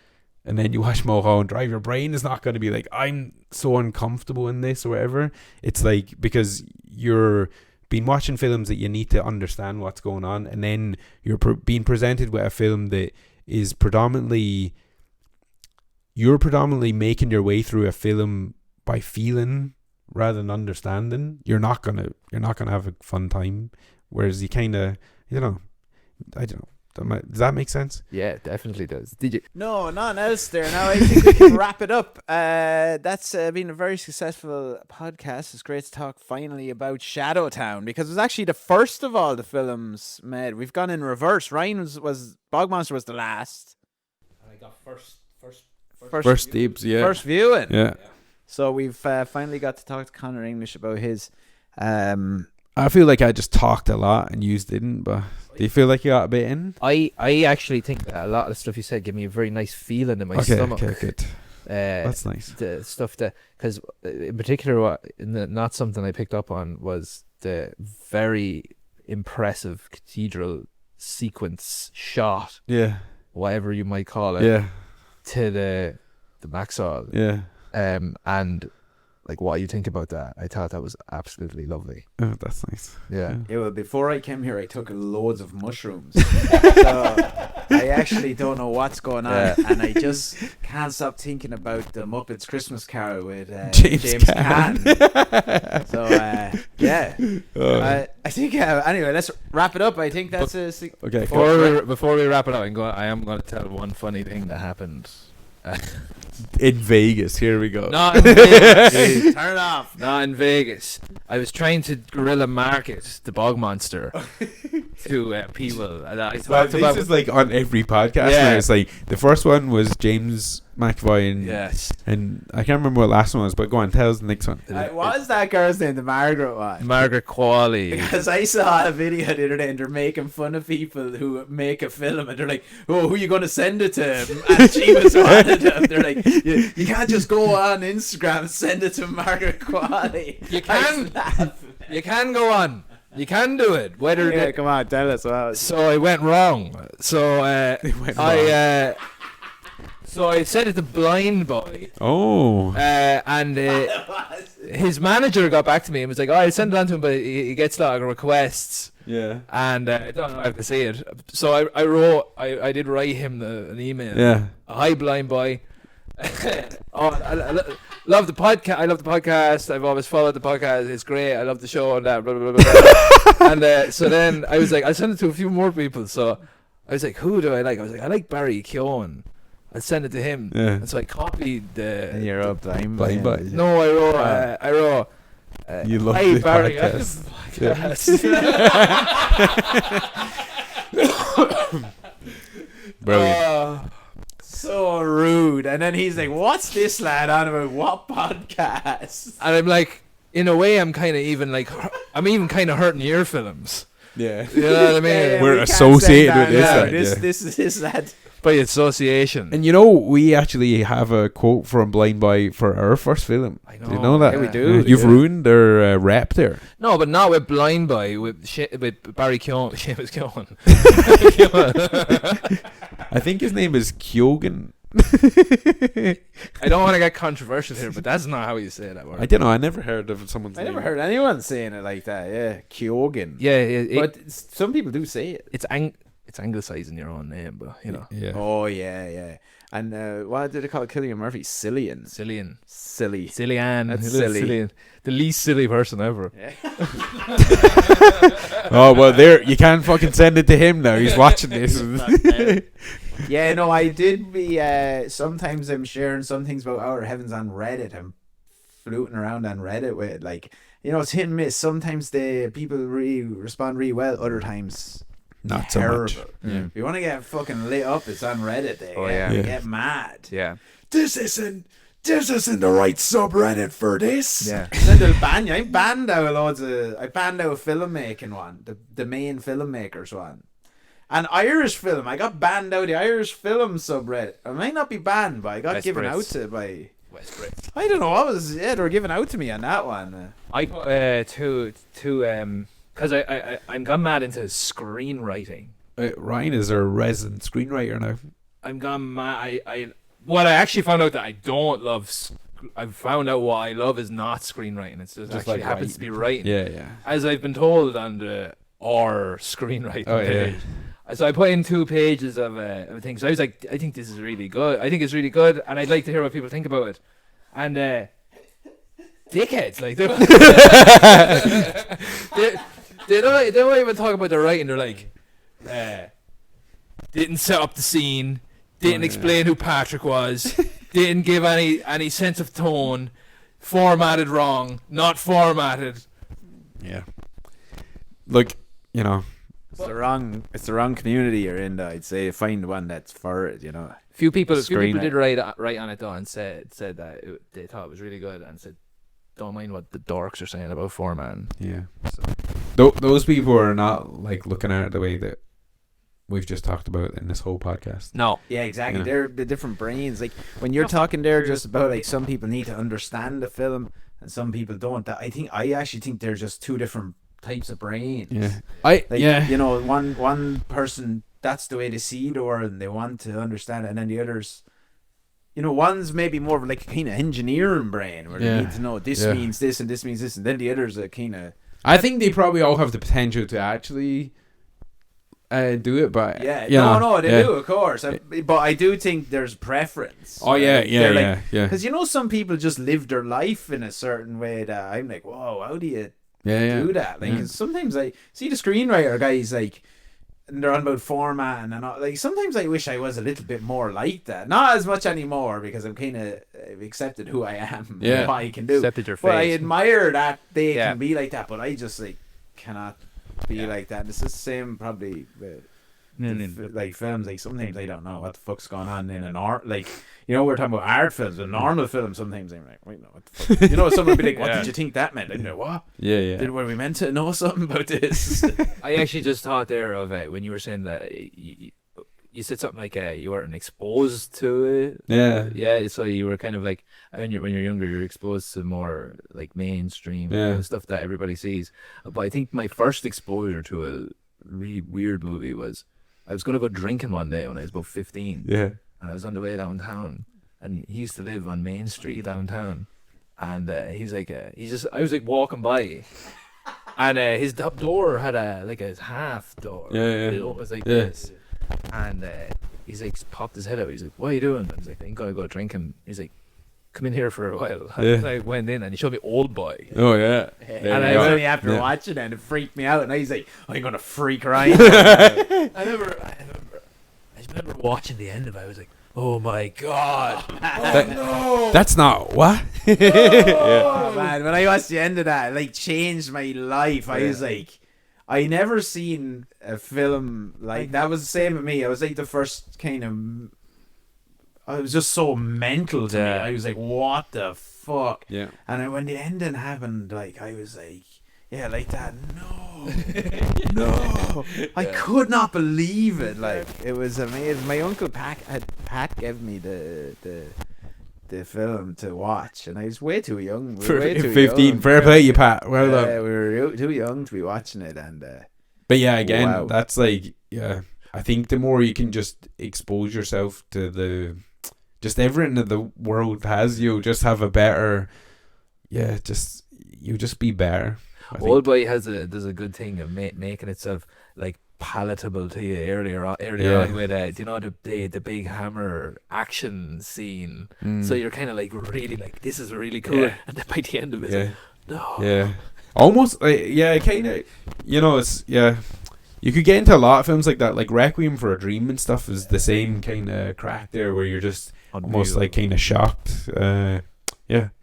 and then you watch Mulholland Drive, your brain is not going to be like, I'm so uncomfortable in this or whatever. It's like, because you're been watching films that you need to understand what's going on, and then you're being presented with a film that is you're predominantly making your way through a film by feeling rather than understanding. You're not gonna have a fun time. Whereas you kind of, you know, I don't know. Does that make sense? Yeah, it definitely does. Did you? No, nothing else there. Now I think we can wrap it up. That's been a very successful podcast. It's great to talk finally about Shadowtown, because it was actually the first of all the films made. We've gone in reverse. Ryan was Bogmonster was the last. I got First dibs, yeah. First viewing. Yeah. So we've finally got to talk to Conor English about his. I feel like I just talked a lot and you didn't, but do you feel like you got a bit in? I actually think that a lot of the stuff you said gave me a very nice feeling in my stomach. Okay, good. That's nice. The stuff that, because in particular, not something I picked up on was the very impressive cathedral sequence shot, Yeah. whatever you might call it, Yeah. to the Maxall. Yeah. And like what you think about that. I thought that was absolutely lovely. Oh, that's nice. Yeah. Yeah, well, before I came here, I took loads of mushrooms. So I actually don't know what's going on, and I just can't stop thinking about the Muppets Christmas Carol with James Caan. So yeah, I think anyway, let's wrap it up. I think that's okay. Before we wrap it up, I am going to tell one funny thing that happened. In Vegas, here we go. Not in Vegas. Turn it off. Not in Vegas. I was trying to guerrilla market the Bog Monster to people. And I talked this is like on every podcast. Yeah. Where it's like the first one was James McAvoy, and yes, and I can't remember what the last one was, but go on, tell us the next one. What was that girl's name? The Margaret one. Margaret Qualley. Because I saw a video the other day and they're making fun of people who make a film, and they're like, "Oh, who are you going to send it to?" And she was one of them. They're like, "You can't just go on Instagram and send it to Margaret Qualley." You can. You can go on. You can do it. Whether Come on, tell us. So I went wrong. So so I sent it to Blind Boy. Oh. And his manager got back to me and was like, "Oh, I sent it on to him, but he gets a lot of requests." Yeah. And I don't know how to say it. So I did write him an email. Yeah. "Hi, Blind Boy. I love the podcast. I love the podcast. I've always followed the podcast. It's great. I love the show and that." Blah, blah, blah, blah. And so then I was like, I sent it to a few more people. So I was like, who do I like? I was like, I like Barry Keoghan. I'll send it to him. Yeah. And so I copied the. And you're up, Blind Boy. No, I wrote. You love "Hi, the Barry. podcast. Brilliant. So rude. And then he's like, "What's this lad on about? What podcast?" And I'm like, in a way, I'm kind of even like, I'm even kind of hurting your films. Yeah. You know what I mean? Yeah, We're we can't associated send with that this. now. This is his lad. By association. And you know, we actually have a quote from Blind Boy for our first film. I know. Do you know that? Yeah, we do. You've Yeah. ruined their rep there. No, but not with Blind Boy, with Barry Keoghan. Seamus Keoghan. I think his name is Keoghan. I don't want to get controversial here, but that's not how you say that word. I don't know. I never heard of someone's I name. never heard anyone saying it like that. Yeah, Keoghan. Yeah, But some people do say it. it's anglicising your own name, but you know. Yeah. Oh yeah. And what did they call Cillian Murphy? Cillian. Cillian. Silly. Cillian. That's Little silly. Cillian. The least silly person ever. Yeah. Oh well, there you can't fucking send it to him now. He's watching this. Yeah, no, I did be. Sometimes I'm sharing some things about Outer Heavens on Reddit. I'm fluting around on Reddit with like, it's hit and miss. Sometimes the people really respond really well. Other times, Not so terrible. much. Yeah. If you want to get fucking lit up, it's on Reddit. They Oh, yeah. Yeah. get mad. Yeah. This isn't this isn't the right subreddit for this. Yeah. Then they'll ban you. I banned out filmmaking one, the main filmmakers one. And Irish film, I got banned out of the Irish film subreddit. I might not be banned, but I got West given Brits. out to by... Westmeath. I don't know what was... Yeah, they were giving out to me on that one. I put because I'm gone mad into screenwriting. Ryan is our resident screenwriter now. I'm gone mad. I actually found out that I don't love. I've found out what I love is not screenwriting. It's just actually like happens to be writing. Yeah. As I've been told on the R screenwriting Oh, yeah. page. So I put in 2 pages of things. So I was like, I think this is really good. I think it's really good, and I'd like to hear what people think about it. And dickheads, like they don't even talk about the writing. They're like, didn't set up the scene, didn't explain who Patrick was, didn't give any sense of tone, formatted wrong, not formatted. Yeah. Look, you know. It's the wrong community you're in, though. I'd say find one that's for it, you know. Few people Screen did write on it though and said that they thought it was really good and said don't mind what the dorks are saying about formatting. Yeah. Those people are not like looking at it the way that we've just talked about in this whole podcast. No. Yeah, exactly. Yeah. They're the different brains. Like when you're talking there just about like some people need to understand the film and some people don't. I actually think they're just 2 different types of brains. Yeah. You know, one person, that's the way they see the world and they want to understand it, and then the others, you know, one's maybe more of like a kind of engineering brain where they need to know this means this and this means this, and then the others are kind of... I think they probably all have the potential to actually do it, but they do, of course. But I do think there's preference. Oh yeah. Because you know, some people just live their life in a certain way that I'm like, whoa, how do you do that? Like, 'cause sometimes I see the screenwriter guys like, and they're on about formatting and all, like sometimes I wish I was a little bit more like that. Not as much anymore because I'm kind of accepted who I am and what I can do. Accepted your But I face. admire that they can be like that, but I just like cannot be like that. It's the same probably with like films. Like sometimes I don't know what the fuck's going on in an art. Like, you know, we're talking about art films, a normal film. Sometimes I'm like, wait, no, what the fuck? You know, someone would be like, what did you think that meant? I'm like, what? Were we meant to know something about this? I actually just thought there of it when you were saying that you said something like you weren't exposed to it. Yeah. So you were kind of like when you're younger, you're exposed to more like mainstream stuff that everybody sees. But I think my first exposure to a really weird movie was I was gonna go drinking one day when I was about 15. Yeah. And I was on the way downtown, and he used to live on Main Street downtown. And he's like, I was like walking by, and his door had a half door. It opens like this. And he's like popped his head out. He's like, "What are you doing?" And I was like, "I'm gonna go drinking." He's like, "Come in here for a while." And I went in, and he showed me Old Boy. Oh yeah. And I was only after watching it, and it freaked me out. And he's like, "I'm gonna freak right." I remember watching the end of it. I was like, "Oh my god!" That's not what. Oh man, when I watched the end of that, it like changed my life. I was like, I never seen a film like that. Was the same with me. I was like the first kind of. I was just so mental to me. I was like, what the fuck? Yeah. And then when the ending happened, like I was like, yeah, like that. No. I could not believe it. Like it was amazing. My uncle Pat gave me the film to watch, and I was way too young. We were way too 15. young. Fair play, you Pat. Well done. We were too young to be watching it, and. But yeah, again, Wow. that's like I think the more you can just expose yourself to just everything that the world has, you just have a better. Yeah, you just be better. Old Boy there's a good thing of making itself like palatable to you earlier on with you know the big hammer action scene. So you're kind of like really like this is really cool, and then by the end of it, almost kind of, you know, it's you could get into a lot of films like that, like Requiem for a Dream and stuff is the same kind of crack there where you're just almost like kind of shocked.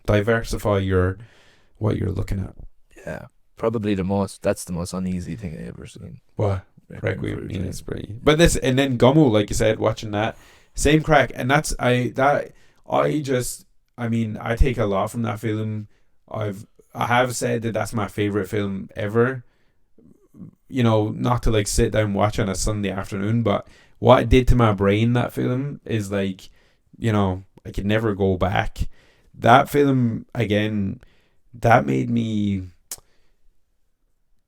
Diversify what you're looking at. Yeah, probably that's the most uneasy thing I ever seen. What? Requiem, yeah, it's pretty. But and then Gummo, like you said, watching that same crack, and I I mean, I take a lot from that film. I have said that that's my favorite film ever. You know, not to like sit down and watch on a Sunday afternoon, but what it did to my brain, that film, is like, you know, I could never go back. That film, again, that made me...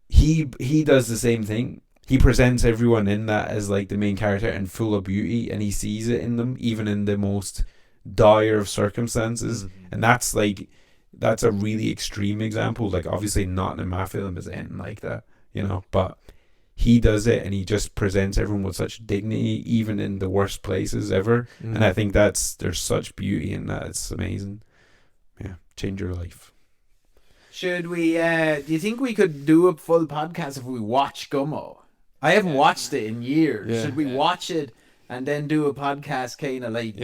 He does the same thing. He presents everyone in that as like the main character and full of beauty, and he sees it in them, even in the most dire of circumstances. And that's a really extreme example. Like, obviously not in my film is anything like that, you know, but he does it, and he just presents everyone with such dignity, even in the worst places ever. And I think there's such beauty in that. It's amazing. Yeah, change your life. Should we, do you think we could do a full podcast if we watch Gummo? I haven't watched it in years. Yeah. Should we watch it and then do a podcast, kind of like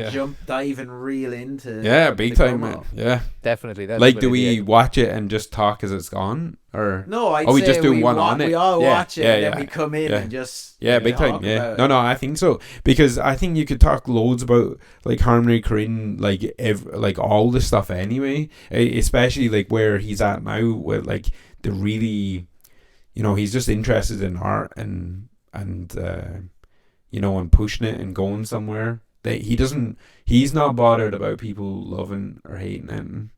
diving real into Big the time, Gummo? man. Yeah. Definitely. That's Like, a do good we idea. watch it and just talk as it's gone? Or No, I'd we say just do one on it? We all Yeah, watch it yeah, and then yeah. we come in Yeah. and just big talk time. Yeah. about No, it. I think so, because I think you could talk loads about like Harmony Korine, like all the stuff anyway. Especially like where he's at now, with like the really, you know, he's just interested in art and you know, and pushing it and going somewhere. That he's not bothered about people loving or hating it.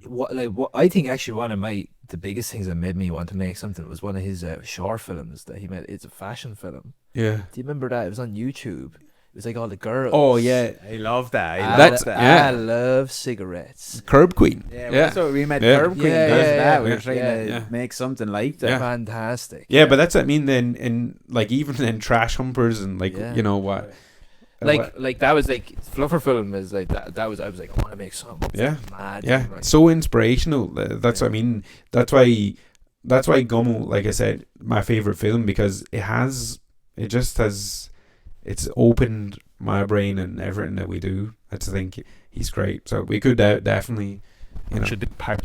What I think actually one of the biggest things that made me want to make something was one of his short films that he made. It's a fashion film. Yeah. Do you remember that? It was on YouTube. It was like all the girls. Oh yeah. I love that. I love cigarettes. Curb Queen. Yeah, Yeah. that's what we met Yeah. Curb Queen. Yeah, because of yeah, that. We yeah. were trying Yeah, to yeah. make something like that. Yeah. Fantastic. Yeah, but that's what I mean. Then in like even in Trash Humpers and like Yeah. you know what. Like that was like Fluffer film is like that was I was like I want to make something. Yeah. Mad. Yeah, Like, so inspirational. That's what I mean. That's why Gummo, like I said, my favorite film, because it's opened my brain and everything that we do. I just think he's great. So we could definitely, you know, Should do part.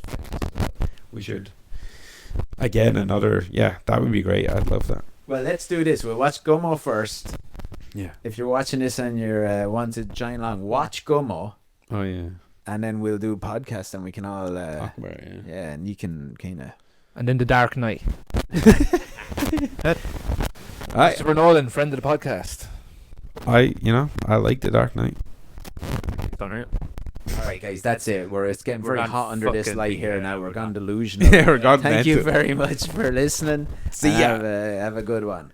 we should. Again, that would be great. I'd love that. Well, let's do this. We'll watch Gummo first. Yeah. If you're watching this and you're want to join along, watch Gummo, Oh yeah. and then we'll do a podcast and we can all Talk about it, yeah. yeah, and you can kind of and then The Dark Knight. I Christopher Nolan, friend of the podcast. I like The Dark Knight. Unreal. All right, guys, that's it. It's getting We're very gone hot under this fucking light big, here yeah, now. we're We're gone gone. delusional. Yeah, we're gone Thank you mental. very much for listening. See and ya. Have a good one.